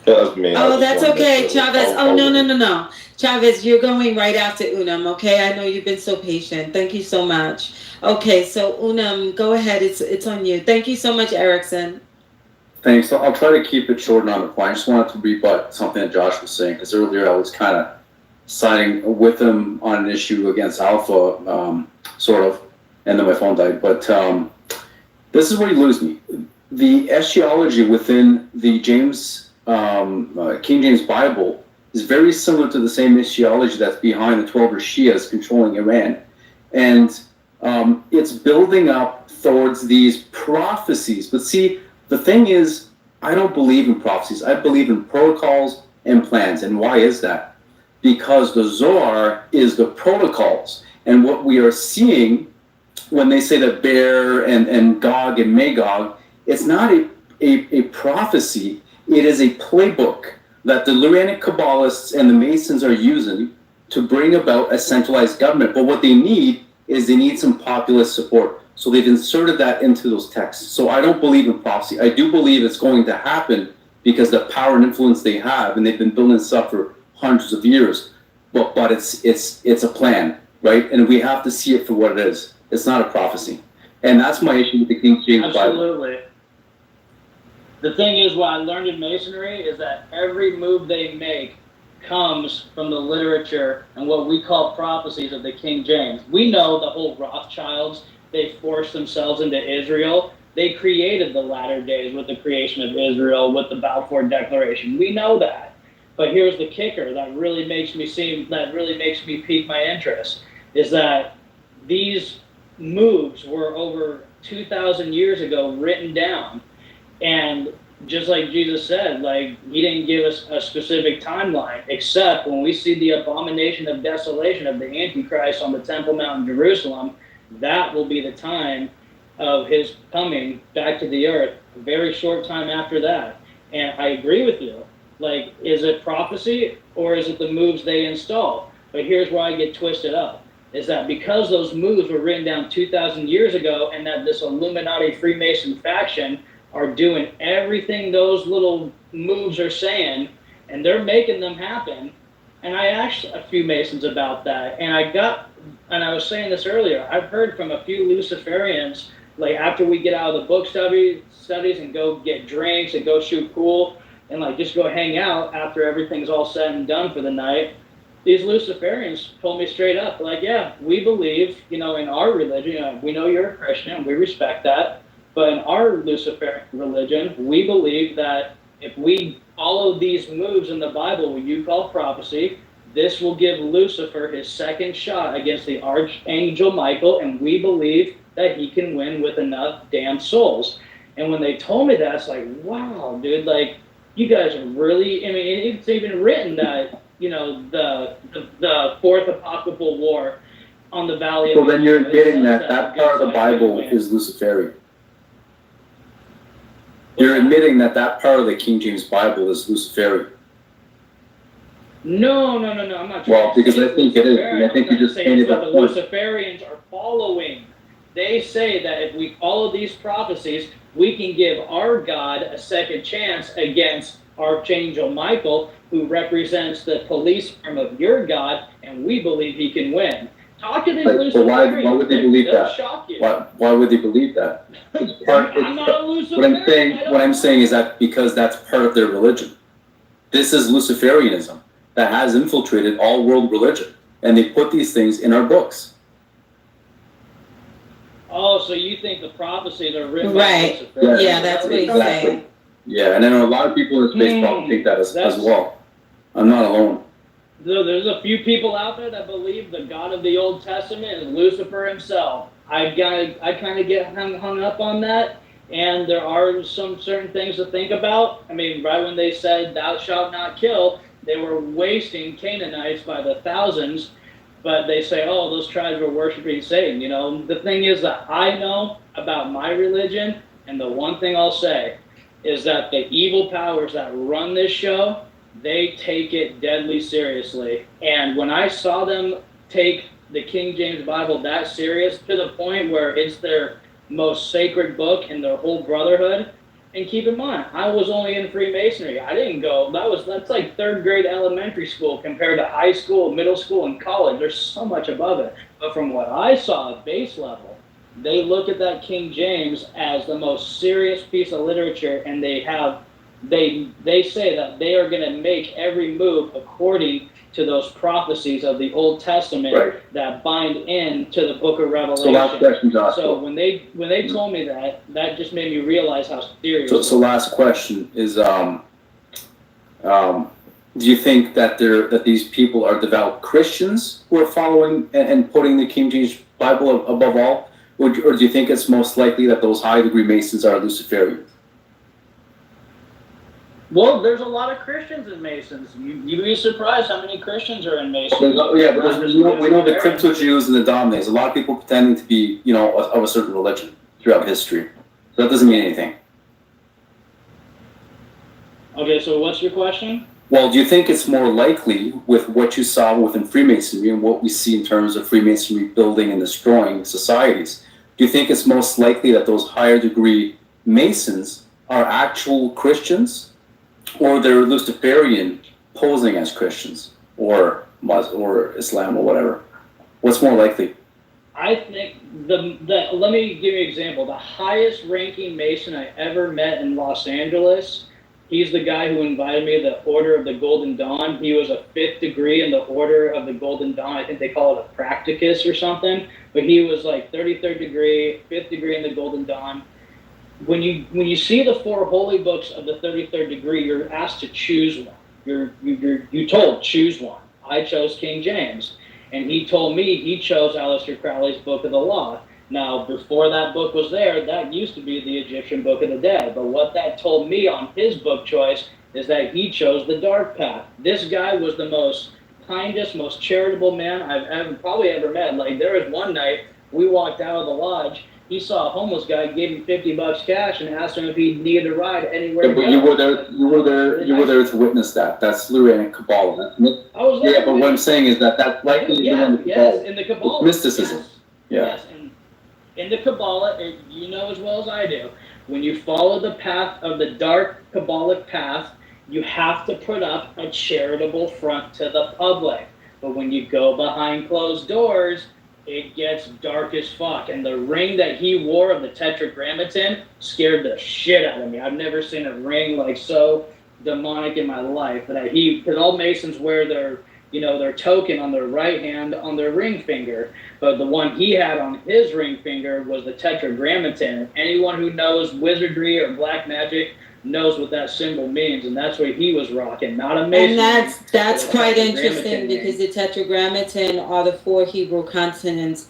That's me. Oh, that's okay, Chavez. Oh, no. Chavez, you're going right after Unam, okay? I know you've been so patient. Thank you so much. Okay, so Unam, go ahead. It's on you. Thank you so much, Erickson. Thanks. I'll try to keep it short and on the point. I just wanted to rebut something that Josh was saying, because earlier I was kind of siding with him on an issue against Alpha, sort of, and then my phone died. But this is where you lose me. The eschatology within the King James Bible is very similar to the same eschatology that's behind the 12 Shias controlling Iran. And it's building up towards these prophecies. But see, the thing is, I don't believe in prophecies. I believe in protocols and plans. And why is that? Because the Zohar is the protocols. And what we are seeing when they say that Bear and Gog and Magog, it's not a prophecy. It is a playbook that the Luranic Kabbalists and the Masons are using to bring about a centralized government. But what they need is they need some populist support. So they've inserted that into those texts. So I don't believe in prophecy. I do believe it's going to happen because the power and influence they have, and they've been building this up for hundreds of years. But it's a plan, right? And we have to see it for what it is. It's not a prophecy. And that's my issue with the King James Bible. Absolutely. The thing is, what I learned in Masonry is that every move they make comes from the literature and what we call prophecies of the King James. We know the whole Rothschilds, they forced themselves into Israel. They created the latter days with the creation of Israel, with the Balfour Declaration. We know that. But here's the kicker that really makes me pique my interest, is that these moves were over 2,000 years ago written down. And just like Jesus said, like, he didn't give us a specific timeline, except when we see the abomination of desolation of the Antichrist on the Temple Mount in Jerusalem, that will be the time of his coming back to the earth, a very short time after that. And I agree with you. Like, is it prophecy or is it the moves they install? But here's where I get twisted up, is that because those moves were written down 2,000 years ago, and that this Illuminati Freemason faction are doing everything those little moves are saying, and they're making them happen. And I asked a few Masons about that, and I got And I was saying this earlier, I've heard from a few Luciferians, like after we get out of the book studies and go get drinks and go shoot pool and like just go hang out after everything's all said and done for the night, these Luciferians told me straight up, like, yeah, we believe, in our religion, we know you're a Christian, and we respect that, but in our Luciferian religion, we believe that if we follow these moves in the Bible, what you call prophecy, this will give Lucifer his second shot against the Archangel Michael, and we believe that he can win with enough damn souls. And when they told me that, it's like, wow, dude, like, you guys are really, I mean, it's even written that, the fourth apocryphal war on the Valley of So then you're getting that good part of the side Bible will win. is Luciferian. You're admitting that part of the King James Bible is Luciferian. No, I'm not. Well, because I think it is, and I think you just painted what that the point. Luciferians are following. They say that if we follow these prophecies, we can give our God a second chance against Archangel Michael, who represents the police arm of your God, and we believe he can win. Talk to these Luciferians. But why would they believe They'll that? shock you. Why would they believe that? I'm not a Luciferian. What I'm saying is that because that's part of their religion. This is Luciferianism that has infiltrated all world religion, and they put these things in our books. Oh, so you think the prophecies are written Right. by Lucifer? Yeah, that's what he's saying. Yeah, and then a lot of people in the space probably think that as well. I'm not alone. There's a few people out there that believe the God of the Old Testament is Lucifer himself. I kind of get hung up on that, and there are some certain things to think about. I mean, right when they said, "Thou shalt not kill," they were wasting Canaanites by the thousands. But they say, "Oh, those tribes were worshiping Satan." The thing is that I know about my religion, and the one thing I'll say is that the evil powers that run this show, they take it deadly seriously. And when I saw them take the King James Bible that serious to the point where it's their most sacred book in their whole brotherhood, and keep in mind, I was only in Freemasonry. I didn't go, that's like third grade elementary school compared to high school, middle school, and college. There's so much above it. But from what I saw at base level, they look at that King James as the most serious piece of literature, and they say that they are going to make every move according to those prophecies of the Old Testament that bind into the book of Revelation. So last question, Joshua. So when they told me that just made me realize how serious. So last question is, do you think that these people are devout Christians who are following and putting the King James Bible above all, or do you think it's most likely that those high degree Masons are Luciferians? Well, there's a lot of Christians in Masons. You'd be surprised how many Christians are in Masons. We know the crypto Jews and the Dominates. A lot of people pretending to be, of a certain religion throughout history. So that doesn't mean anything. Okay, so what's your question? Well, do you think it's more likely with what you saw within Freemasonry and what we see in terms of Freemasonry building and destroying societies? Do you think it's most likely that those higher degree Masons are actual Christians, or they're Luciferian posing as Christians, or Muslim, or Islam, or whatever? What's more likely? I think let me give you an example. The highest ranking Mason I ever met in Los Angeles, he's the guy who invited me to the Order of the Golden Dawn. He was a 5th degree in the Order of the Golden Dawn. I think they call it a practicus or something. But he was like 33rd degree, 5th degree in the Golden Dawn. When you see the 4 holy books of the 33rd degree, you're asked to choose one. You're told, choose one. I chose King James. And he told me he chose Aleister Crowley's Book of the Law. Now, before that book was there, that used to be the Egyptian Book of the Dead. But what that told me on his book choice is that he chose the dark path. This guy was the most kindest, most charitable man I've probably ever met. Like, there was one night, we walked out of the lodge, he saw a homeless guy, gave him $50 cash, and asked him if he needed a ride anywhere. Yeah, but you were there to witness that. That's literally in Kabbalah. I was there. Yeah, but what I'm saying is that that's likely in the Kabbalah. Mysticism. Yes. In the Kabbalah, you know as well as I do, when you follow the path of the dark Kabbalic path, you have to put up a charitable front to the public. But when you go behind closed doors, it gets dark as fuck. And the ring that he wore of the Tetragrammaton scared the shit out of me. I've never seen a ring like so demonic in my life. Because all Masons wear their, their token on their right hand on their ring finger. But the one he had on his ring finger was the Tetragrammaton. Anyone who knows wizardry or black magic knows what that symbol means, and that's what he was rocking, not a Mason. And that's ring, quite Tetragrammaton interesting ring. because the Tetragrammaton are the 4 Hebrew consonants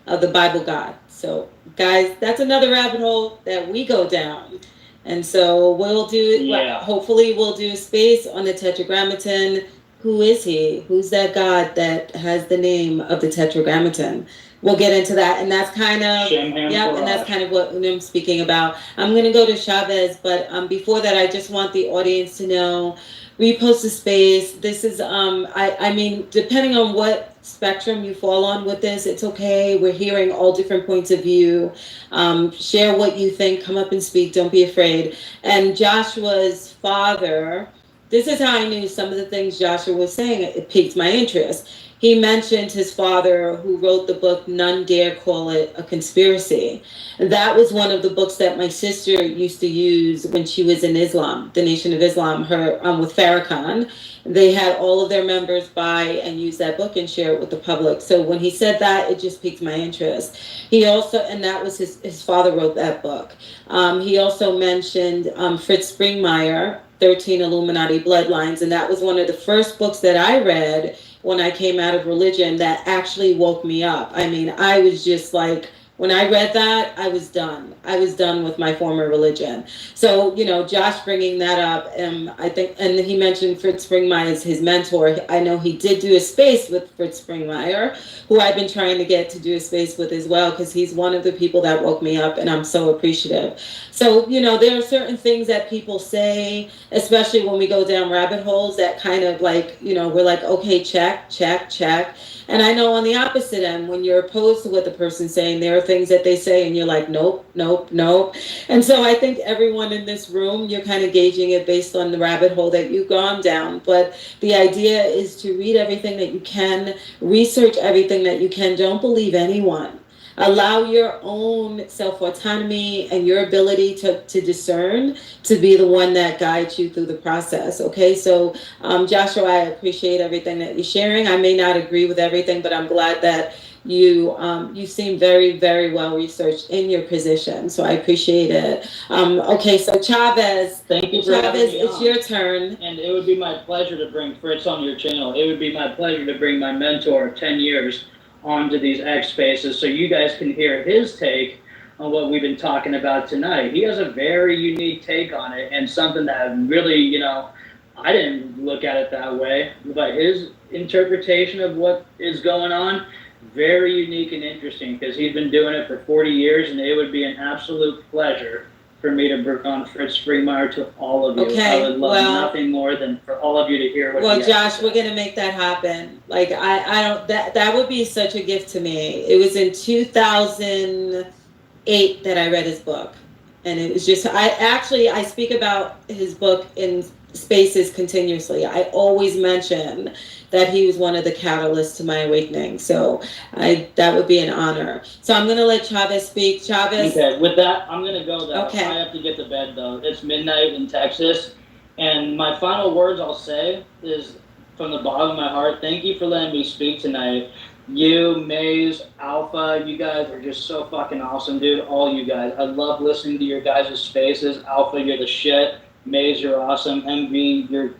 of the Bible God. So, guys, that's another rabbit hole that we go down. And so we'll do, hopefully we'll do a space on the Tetragrammaton. Who is he? Who's that God that has the name of the Tetragrammaton? We'll get into that, and that's kind of and that's kind of what Unam's speaking about. I'm going to go to Chavez, but before that, I just want the audience to know, repost the space. This is I mean, depending on what spectrum you fall on with this, it's okay. We're hearing all different points of view. Share what you think. Come up and speak. Don't be afraid. And Joshua's father. This is how I knew some of the things Joshua was saying. It piqued my interest. He mentioned his father, who wrote the book None Dare Call It a Conspiracy. And that was one of the books that my sister used to use when she was in Islam, the Nation of Islam, with Farrakhan. They had all of their members buy and use that book and share it with the public. So when he said that, it just piqued my interest. He also, and that was his father wrote that book. He also mentioned Fritz Springmeier, 13 Illuminati Bloodlines, and that was one of the first books that I read when I came out of religion that actually woke me up. I mean, I was just like, when I read that, I was done. I was done with my former religion. So, Josh bringing that up, I think, and he mentioned Fritz Springmeier as his mentor. I know he did do a space with Fritz Springmeier, who I've been trying to get to do a space with as well, because he's one of the people that woke me up, and I'm so appreciative. So, there are certain things that people say, especially when we go down rabbit holes, that kind of like, we're like, okay, check, check, check. And I know on the opposite end, when you're opposed to what the person's saying, there are things that they say and you're like, nope, nope, nope. And so I think everyone in this room, you're kind of gauging it based on the rabbit hole that you've gone down. But the idea is to read everything that you can, research everything that you can. Don't believe anyone. Allow your own self-autonomy and your ability to discern to be the one that guides you through the process. Okay, so Joshua, I appreciate everything that you're sharing. I may not agree with everything, but I'm glad that you seem very, very well researched in your position. So I appreciate it. Okay, so Chavez. Thank you for Chavez, having me it's on. Your turn. And it would be my pleasure to bring Fritz on your channel. It would be my pleasure to bring my mentor of 10 years onto these X spaces so you guys can hear his take on what we've been talking about tonight. He has a very unique take on it, and something that really, I didn't look at it that way, but his interpretation of what is going on, very unique and interesting, because he's been doing it for 40 years, and it would be an absolute pleasure for me to bring on Fritz Springmeier to all of you. Okay, I would love nothing more than for all of you to hear what he has to Josh, say. we're gonna make that happen. Like I don't that would be such a gift to me. It was in 2008 that I read his book, and it was just I speak about his book in spaces continuously. I always mention that he was one of the catalysts to my awakening. So that would be an honor. So I'm gonna let Chavez speak. Chavez. Okay, with that, I'm gonna go though. Okay. I have to get to bed though. It's midnight in Texas. And my final words I'll say is from the bottom of my heart, thank you for letting me speak tonight. You, Maze, Alpha, you guys are just so fucking awesome, dude. All you guys. I love listening to your guys' faces. Alpha, you're the shit. Maze, you're awesome. MV, you're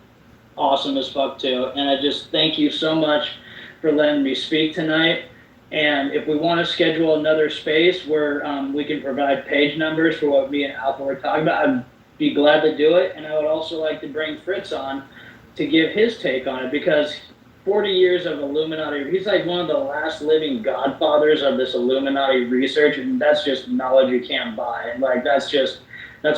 awesome as fuck too. And I just thank you so much for letting me speak tonight. And if we want to schedule another space where we can provide page numbers for what me and Alpha were talking about, I'd be glad to do it. And I would also like to bring Fritz on to give his take on it, because 40 years of Illuminati, he's like one of the last living godfathers of this Illuminati research, and that's just knowledge you can't buy. And like that's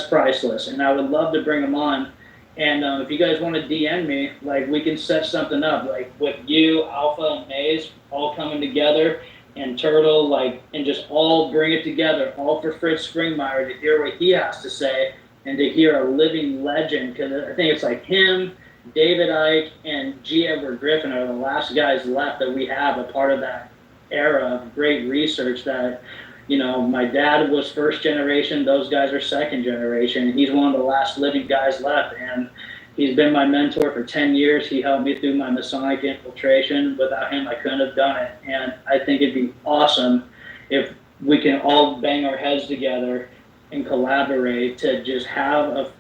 priceless. And I would love to bring him on. And if you guys want to DM me, like we can set something up, like with you, Alpha, and Maze all coming together, and Turtle, like, and just all bring it together, all for Fritz Springmeier to hear what he has to say, and to hear a living legend, because I think it's like him, David Icke, and G. Edward Griffin are the last guys left that we have a part of that era, great research that, my dad was first generation, those guys are second generation. He's one of the last living guys left, and he's been my mentor for 10 years. He helped me through my Masonic infiltration. Without him, I couldn't have done it. And I think it'd be awesome if we can all bang our heads together and collaborate to just have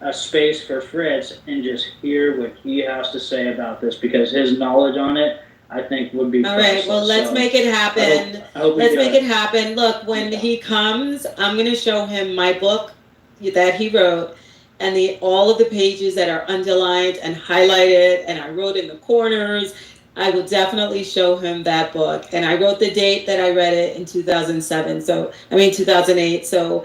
a space for Fritz and just hear what he has to say about this, because his knowledge on it, I think, would be all right. Well, let's make it happen. Let's make it happen. Look, when he comes, I'm going to show him my book that he wrote, and all of the pages that are underlined and highlighted, and I wrote in the corners. I will definitely show him that book. And I wrote the date that I read it in 2007. 2008. So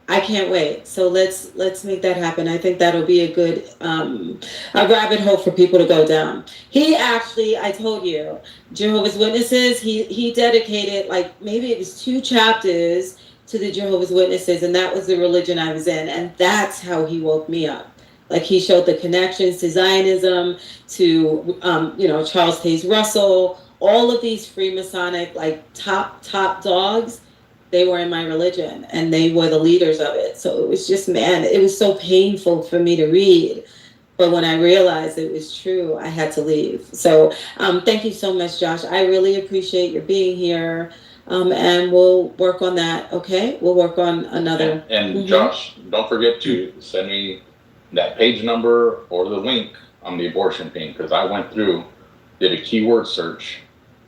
I can't wait. So let's make that happen. I think that'll be a good a rabbit hole for people to go down. He actually, I told you, Jehovah's Witnesses, he dedicated, like, maybe it was 2 chapters to the Jehovah's Witnesses, and that was the religion I was in, and that's how he woke me up. Like, he showed the connections to Zionism, to Charles Taze Russell, all of these Freemasonic, like, top dogs. They were in my religion, and they were the leaders of it. So it was just, man, it was so painful for me to read. But when I realized it was true, I had to leave. So thank you so much, Josh. I really appreciate your being here. And we'll work on that, okay? We'll work on another. And Josh, don't forget to send me that page number or the link on the abortion thing, because I went through, did a keyword search,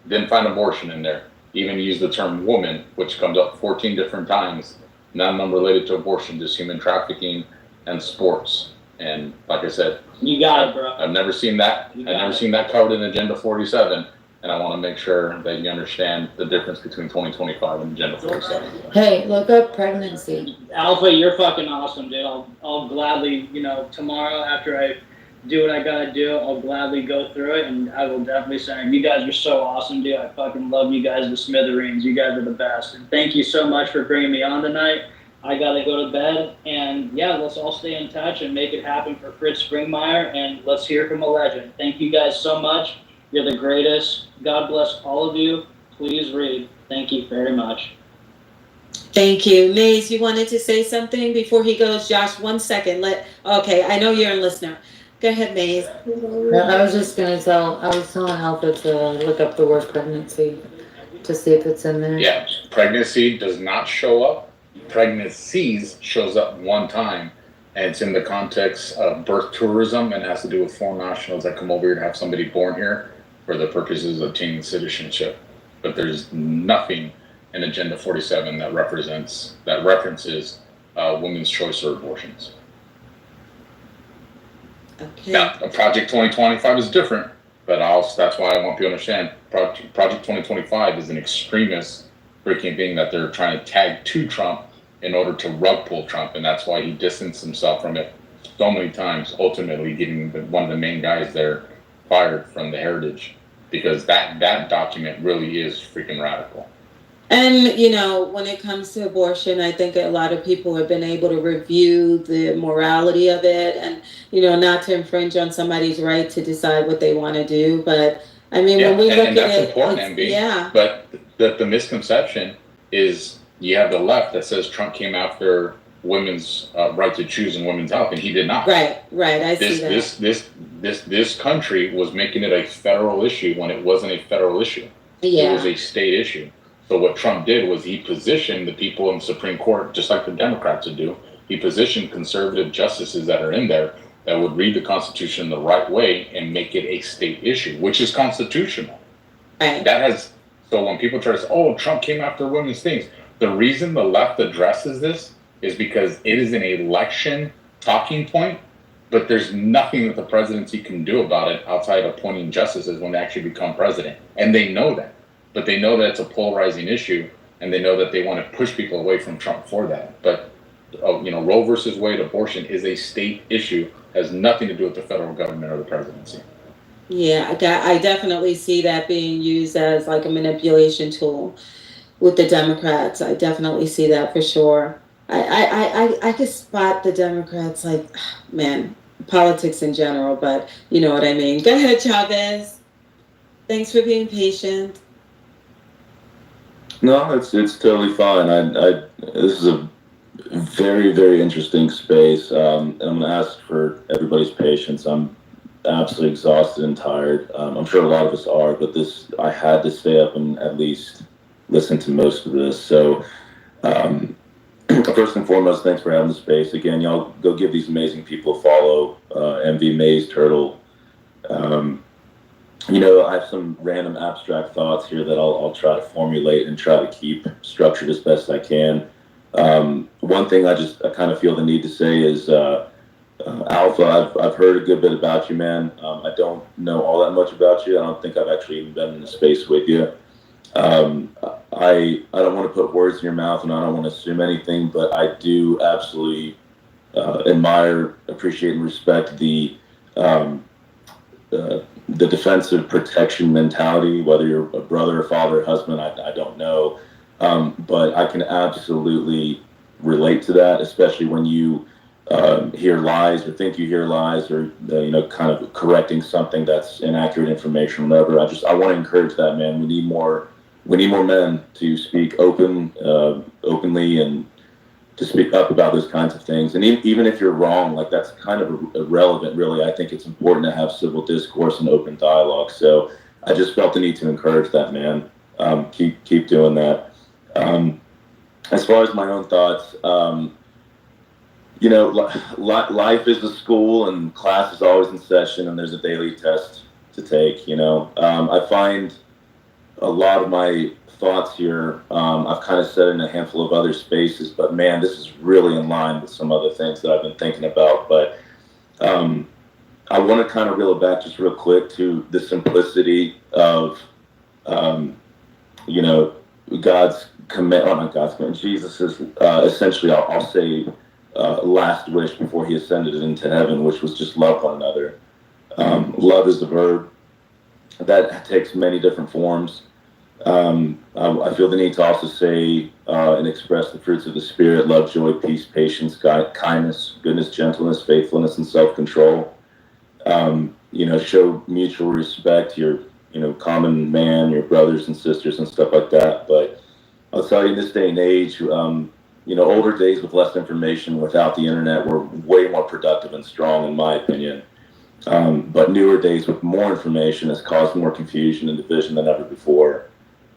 didn't find abortion in there. Even used the term woman, which comes up 14 different times, none related to abortion, just human trafficking and sports. And like I said, you got it, bro. I've never seen that. I've never seen that covered in Agenda 47. And I want to make sure that you understand the difference between 2025 and Agenda 47. Hey, look up pregnancy. Alpha, you're fucking awesome, dude. I'll gladly, tomorrow after I do what I gotta do, I'll gladly go through it, and I will definitely say, you guys are so awesome, dude. I fucking love you guys, the smithereens. You guys are the best. And thank you so much for bringing me on tonight. I gotta go to bed, and yeah, let's all stay in touch and make it happen for Fritz Springmeier, and let's hear from a legend. Thank you guys so much. You're the greatest. God bless all of you. Please read. Thank you very much. Thank you. Maze, you wanted to say something before he goes? Josh, 1 second. Okay, I know you're a listener. Go ahead, Maze. No, I was telling Alpha to look up the word pregnancy to see if it's in there. Yeah, pregnancy does not show up. Pregnancies shows up one time, and it's in the context of birth tourism, and has to do with foreign nationals that come over here to have somebody born here for the purposes of obtaining citizenship. But there's nothing in Agenda 47 that references women's choice or abortions. Okay. Now, Project 2025 is different, but that's why I want people to understand Project 2025 is an extremist freaking thing that they're trying to tag to Trump in order to rug pull Trump, and that's why he distanced himself from it so many times, ultimately getting one of the main guys there fired from the Heritage, because that document really is freaking radical. And, when it comes to abortion, I think a lot of people have been able to review the morality of it and, not to infringe on somebody's right to decide what they want to do. But, I mean, when we look at it, important, yeah. But the misconception is you have the left that says Trump came after women's right to choose and women's health, and he did not. Right. I see that. This country was making it a federal issue when it wasn't a federal issue. Yeah. It was a state issue. So what Trump did was he positioned the people in the Supreme Court, just like the Democrats would do. He positioned conservative justices that are in there that would read the Constitution the right way and make it a state issue, which is constitutional. Right. So when people try to say, oh, Trump came after women's things, the reason the left addresses this is because it is an election talking point, but there's nothing that the presidency can do about it outside of appointing justices when they actually become president. And they know that. But they know that it's a polarizing issue, and they know that they want to push people away from Trump for that. But, Roe versus Wade, abortion is a state issue, has nothing to do with the federal government or the presidency. Yeah, I definitely see that being used as like a manipulation tool with the Democrats. I definitely see that for sure. I could spot the Democrats, like, man, politics in general, but you know what I mean. Go ahead, Chavez. Thanks for being patient. No, it's totally fine. This is a very, very interesting space, and I'm gonna ask for everybody's patience. I'm absolutely exhausted and tired. I'm sure a lot of us are, but I had to stay up and at least listen to most of this. So, um, first and foremost, thanks for having the space. Again, y'all go give these amazing people a follow. MV Maze Turtle. Um, I have some random abstract thoughts here that I'll try to formulate and try to keep structured as best I can. One thing I kind of feel the need to say is, Alpha, I've heard a good bit about you, man. I don't know all that much about you. I don't think I've actually even been in the space with you. I don't want to put words in your mouth, and I don't want to assume anything, but I do absolutely admire, appreciate, and respect um, the defensive protection mentality. Whether you're a brother, father, husband, I don't know, but I can absolutely relate to that, especially when you hear lies or think you hear lies, or kind of correcting something that's inaccurate information or whatever. I want to encourage that, man. We need more men to speak openly, and to speak up about those kinds of things. And even if you're wrong, like, that's kind of irrelevant, really. I think it's important to have civil discourse and open dialogue. So I just felt the need to encourage that, man. Keep doing that. As far as my own thoughts, life is a school, and class is always in session, and there's a daily test to take. I find a lot of my thoughts here, I've kind of said in a handful of other spaces, but man, this is really in line with some other things that I've been thinking about. But I want to kind of reel it back just real quick to the simplicity of, God's command, not God's command, Jesus' essentially, I'll say, last wish before he ascended into heaven, which was just love one another. Love is the verb that takes many different forms. I feel the need to also say and express the fruits of the Spirit: love, joy, peace, patience, kindness, goodness, gentleness, faithfulness, and self-control. Show mutual respect to your, common man, your brothers and sisters and stuff like that. But I'll tell you, in this day and age, older days with less information, without the internet, were way more productive and strong, in my opinion. But newer days with more information has caused more confusion and division than ever before.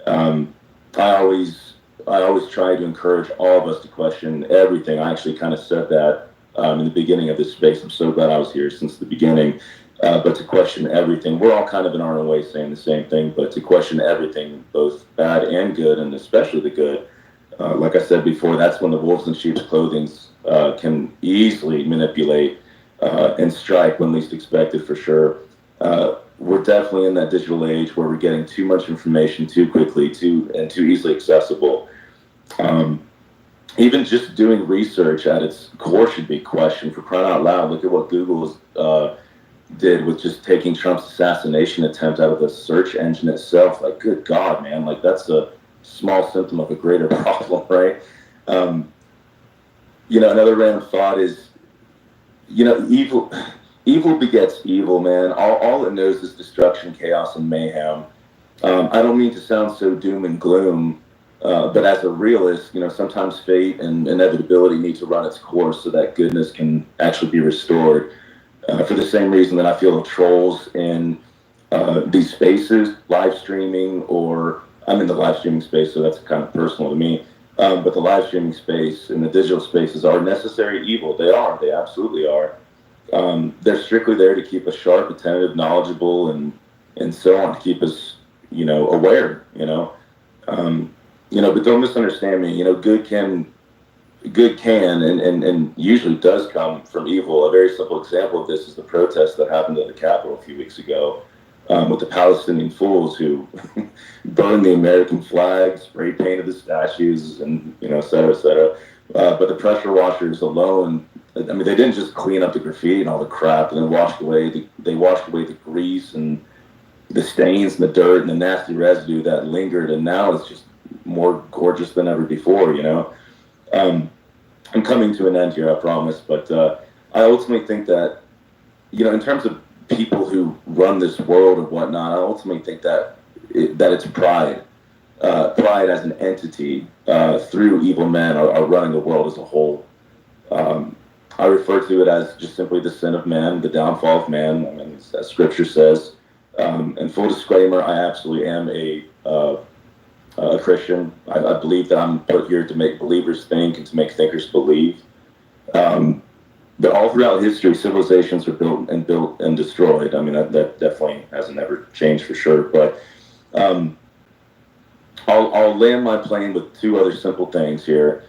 I always try to encourage all of us to question everything. I actually kind of said that in the beginning of this space. I'm so glad I was here since the beginning. But to question everything, we're all kind of in our own way saying the same thing, but to question everything, both bad and good, and especially the good. Like I said before, that's when the wolves in sheep's clothing can easily manipulate and strike when least expected, for sure. We're definitely in that digital age where we're getting too much information too quickly, too easily accessible. Even just doing research at its core should be questioned. For crying out loud, look at what Google did with just taking Trump's assassination attempt out of the search engine itself. Like, good God, man, like, that's a small symptom of a greater problem, right? Another random thought is, evil begets evil, man. All it knows is destruction, chaos, and mayhem. I don't mean to sound so doom and gloom, but as a realist, sometimes fate and inevitability need to run its course so that goodness can actually be restored. For the same reason that I feel the trolls in these spaces, live streaming, or I'm in the live streaming space, so that's kind of personal to me. But the live streaming space and the digital spaces are necessary evil. They are. They absolutely are. They're strictly there to keep us sharp, attentive, knowledgeable, and so on, to keep us, aware. But don't misunderstand me. Good can and usually does come from evil. A very simple example of this is the protest that happened at the Capitol a few weeks ago, with the Palestinian fools who burned the American flag, spray painted the statues, and et cetera, et cetera. But the pressure washers alone, I mean, they didn't just clean up the graffiti and all the crap, and then they washed away the grease and the stains and the dirt and the nasty residue that lingered, and now it's just more gorgeous than ever before. I'm coming to an end here, I promise, but I ultimately think that, in terms of people who run this world and whatnot, I ultimately think that it's pride. pride as an entity through evil men are running the world as a whole. I refer to it as just simply the sin of man, the downfall of man. I mean, as Scripture says. And full disclaimer, I absolutely am a Christian. I believe that I'm put here to make believers think and to make thinkers believe. But all throughout history, civilizations are built and destroyed. I mean, that definitely hasn't ever changed for sure. But I'll land my plane with two other simple things here.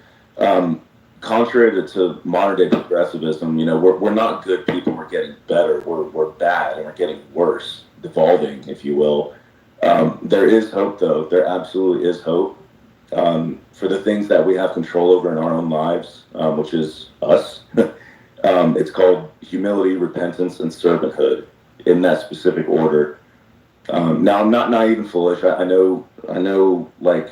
Contrary to modern day progressivism, we're not good people. We're getting better. We're bad, and we're getting worse, devolving, if you will. There is hope, though. There absolutely is hope for the things that we have control over in our own lives, which is us. It's called humility, repentance, and servanthood in that specific order. Now, I'm not naive and foolish. I know, like,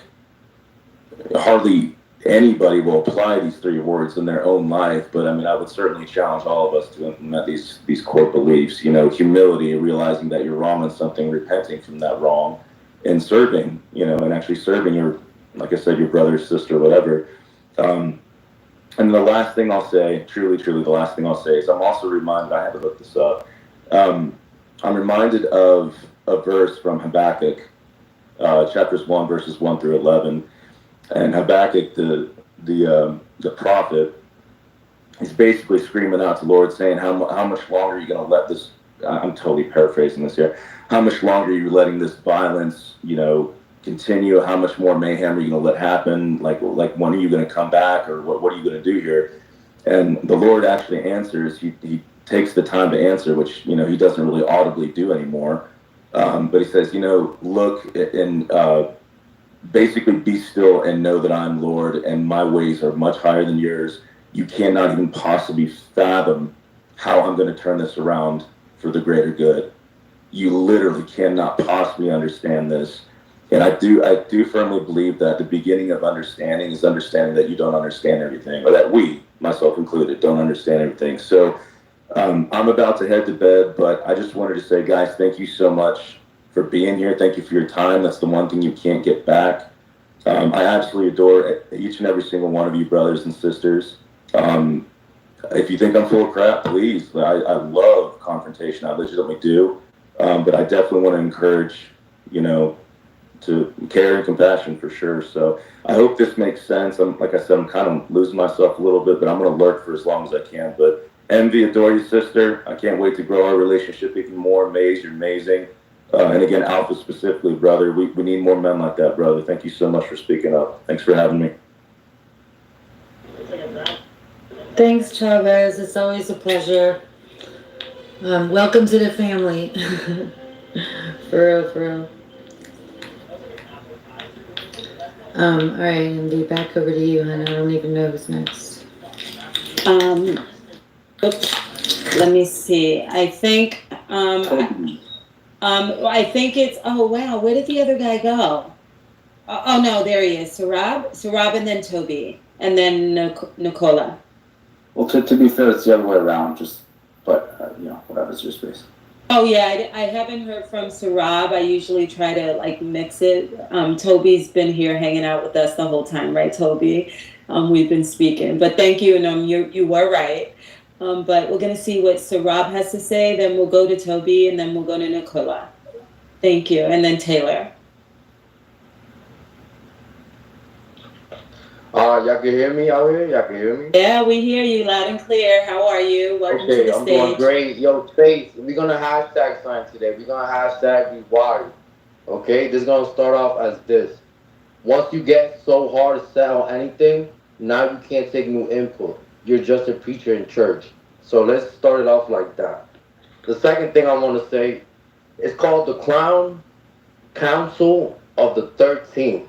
hardly anybody will apply these three words in their own life, but I mean, I would certainly challenge all of us to implement these core beliefs. Humility, realizing that you're wrong on something, repenting from that wrong, and serving. And actually serving your, like I said, your brother, sister, whatever. And the last thing I'll say, truly, the last thing I'll say is I'm also reminded. I had to look this up. I'm reminded of a verse from Habakkuk, chapters 1, verses 1 through 11. And Habakkuk, the prophet, he's basically screaming out to the Lord, saying, how much longer are you going to let this, I'm totally paraphrasing this here, how much longer are you letting this violence, continue? How much more mayhem are you going to let happen? Like when are you going to come back, or what are you going to do here? And the Lord actually answers. He takes the time to answer, which, he doesn't really audibly do anymore. But he says, look and basically be still and know that I'm Lord, and my ways are much higher than yours. You cannot even possibly fathom how I'm going to turn this around for the greater good. You literally cannot possibly understand this. And I do firmly believe that the beginning of understanding is understanding that you don't understand everything, or that we, myself included, don't understand everything. So I'm about to head to bed, but I just wanted to say, guys, thank you so much for being here. Thank you for your time. That's the one thing you can't get back. I absolutely adore each and every single one of you, brothers and sisters. If you think I'm full of crap, please. I love confrontation. I legitimately do. But I definitely want to encourage, to care and compassion for sure. So I hope this makes sense. Like I said, I'm kind of losing myself a little bit, but I'm going to lurk for as long as I can. But Envy, adore you, sister. I can't wait to grow our relationship even more. Maze, you're amazing. And again, Alpha specifically, brother, we need more men like that, brother. Thank you so much for speaking up. Thanks for having me. Thanks, Chavez. It's always a pleasure. Welcome to the family. For real. All right, Andy, back over to you, hon. I don't even know who's next. Oops. Let me see. I think it's, oh wow, where did the other guy go? Oh no, there he is. Sarab, and then Toby, and then Nicola. Well, to be fair, it's the other way around. But whatever's your space. Oh yeah, I haven't heard from Sarab. I usually try to mix it. Toby's been here hanging out with us the whole time, right, Toby? We've been speaking, but thank you, and you were right. But we're gonna see what Sarab has to say. Then we'll go to Toby, and then we'll go to Nicola. Thank you, and then Taylor. Y'all can hear me out here? Y'all can hear me? Yeah, we hear you loud and clear. How are you? Welcome to the I'm stage. doing great. Yo, Faith, we're gonna hashtag something today. We're gonna hashtag be wired. Okay, this is gonna start off as this. Once you get so hard set on anything, now you can't take new input. You're just a preacher in church. So let's start it off like that. The second thing I want to say is called the Crown Council of the 13th.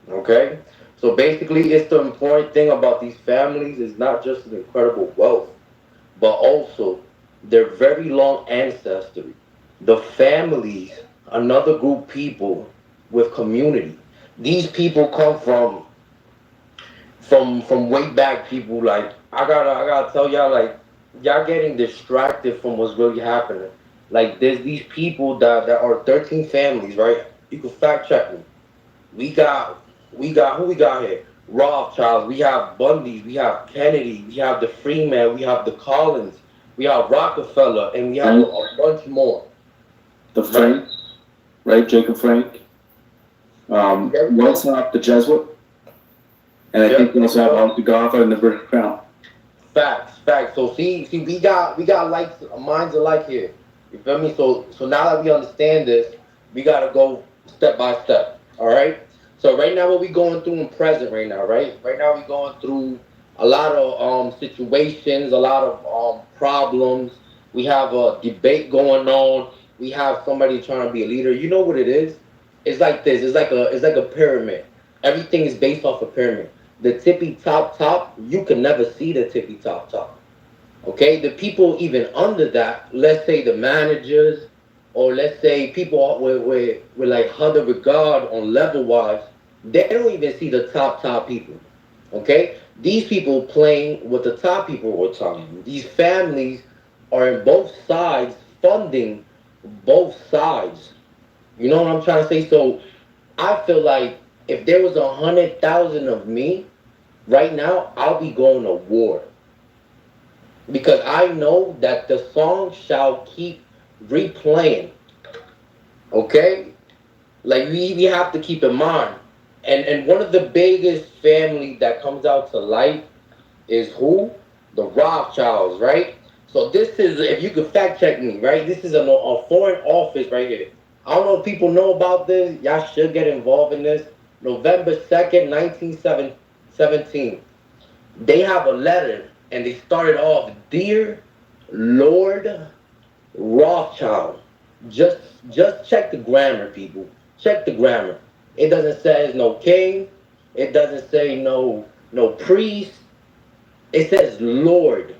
Okay? So basically, it's the important thing about these families is not just an incredible wealth, but also their very long ancestry. The families, another group of people with community. These people come from way back. People I gotta tell y'all, y'all getting distracted from what's really happening. There's these people that are 13 families, right? You can fact check me. We got who we got here? Rothschilds, we have Bundy, we have Kennedy, we have the Freeman, we have the Collins, we have Rockefeller, and we have a bunch more. The Frank, right? Jacob Frank. Wellsop, the Jesuit. And I think we also have the Gotha and the British Crown. Facts. So see, we got like minds alike here. You feel me? So now that we understand this, we gotta go step by step. All right. So right now, what we going through in present right now, right? Right now, we going through a lot of situations, a lot of problems. We have a debate going on. We have somebody trying to be a leader. You know what it is? It's like this. It's like a pyramid. Everything is based off a pyramid. The tippy top, you can never see the tippy top. Okay, the people even under that, let's say the managers, or let's say people with like other regard on level wise, they don't even see the top people. Okay, these people playing what the top people were telling. These families are in both sides funding both sides. You know what I'm trying to say? So I feel like if there was 100,000 of me right now, I'll be going to war because I know that the song shall keep replaying. Okay, like we have to keep in mind, and one of the biggest family that comes out to light is who? The Rothschilds, right? So this is, if you could fact check me, right? This is a foreign office right here. I don't know if people know about this. Y'all should get involved in this. November 2nd, 1917. They have a letter, and they started off, "Dear Lord Rothschild." Just just check the grammar, people. Check the grammar. It doesn't say no king. It doesn't say no priest. It says Lord.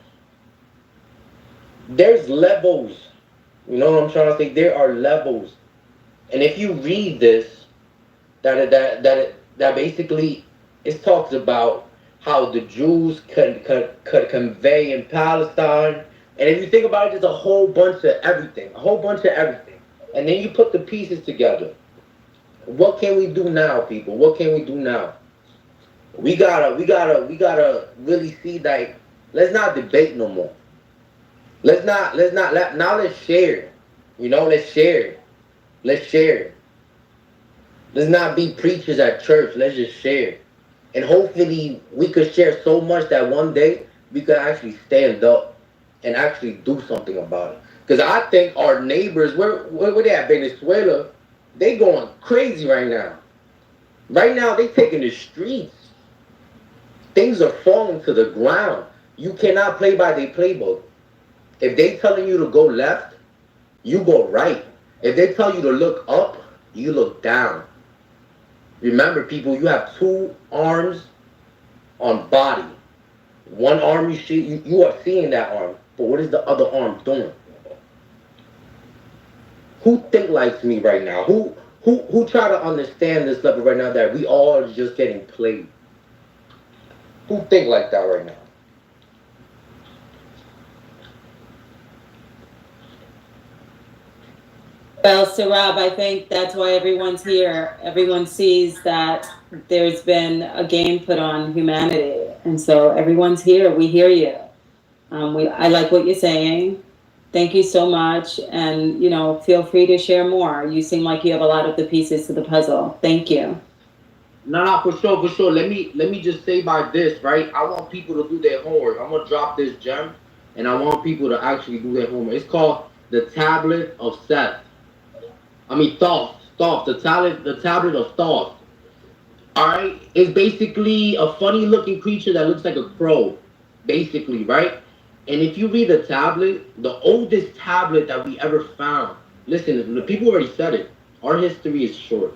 There's levels. You know what I'm trying to say? There are levels. And if you read this, that basically it talks about how the Jews could convey in Palestine. And if you think about it, there's a whole bunch of everything. A whole bunch of everything. And then you put the pieces together. What can we do now, people? What can we do now? We gotta really see that. Let's not debate no more. Now let's share. You know, let's share. Let's share. Let's not be preachers at church. Let's just share. And hopefully we could share so much that one day we could actually stand up and actually do something about it. Because I think our neighbors, where they at, Venezuela, they going crazy right now. Right now they taking the streets. Things are falling to the ground. You cannot play by their playbook. If they telling you to go left, you go right. If they tell you to look up, you look down. Remember, people, you have two arms on body. One arm you are seeing that arm, but what is the other arm doing? Who think like me right now? Who try to understand this level right now that we all are just getting played? Who think like that right now? Well, Sarab, I think that's why everyone's here. Everyone sees that there's been a game put on humanity, and so everyone's here. We hear you. I like what you're saying. Thank you so much, and feel free to share more. You seem like you have a lot of the pieces to the puzzle. Thank you. No, for sure. Let me just say by this, right? I want people to do their homework. I'm gonna drop this gem, and I want people to actually do their homework. It's called the Tablet of Seth. I mean, Thoth, the tablet of Thoth. All right, it's basically a funny-looking creature that looks like a crow, basically, right? And if you read the tablet, the oldest tablet that we ever found. Listen, the people already said it. Our history is short.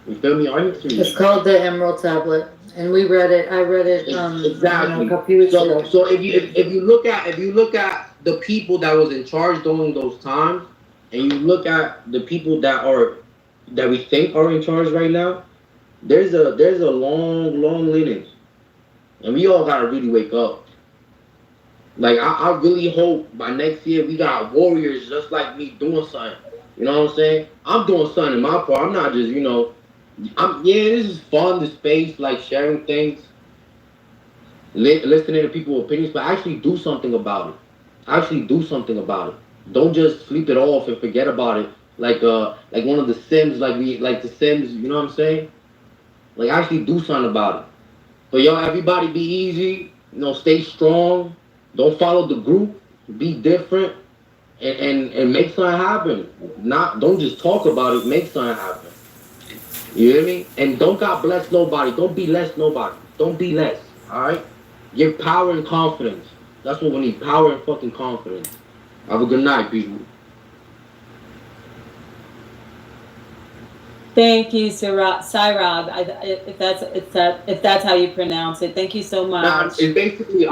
You feel me? Our history is It's called the Emerald Tablet, and we read it. I read it exactly. a couple weeks ago. So if you look at the people that was in charge during those times, and you look at the people that we think are in charge right now, there's a long lineage, and we all gotta really wake up. Like I really hope by next year we got warriors just like me doing something. You know what I'm saying? I'm doing something in my part. I'm not just this is fun, the space, like sharing things, listening to people's opinions, but actually do something about it. Actually do something about it. Don't just sleep it off and forget about it. Like one of the Sims, like the Sims, you know what I'm saying? Like actually do something about it. So yo, everybody be easy, stay strong. Don't follow the group. Be different and make something happen. Don't just talk about it, make something happen. You hear me? And don't God bless nobody. Don't be less nobody. Don't be less. Alright? Give power and confidence. That's what we need. Power and fucking confidence. Have a good night, people. Thank you, Sairab. If that's how you pronounce it. Thank you so much. Nah, it's basically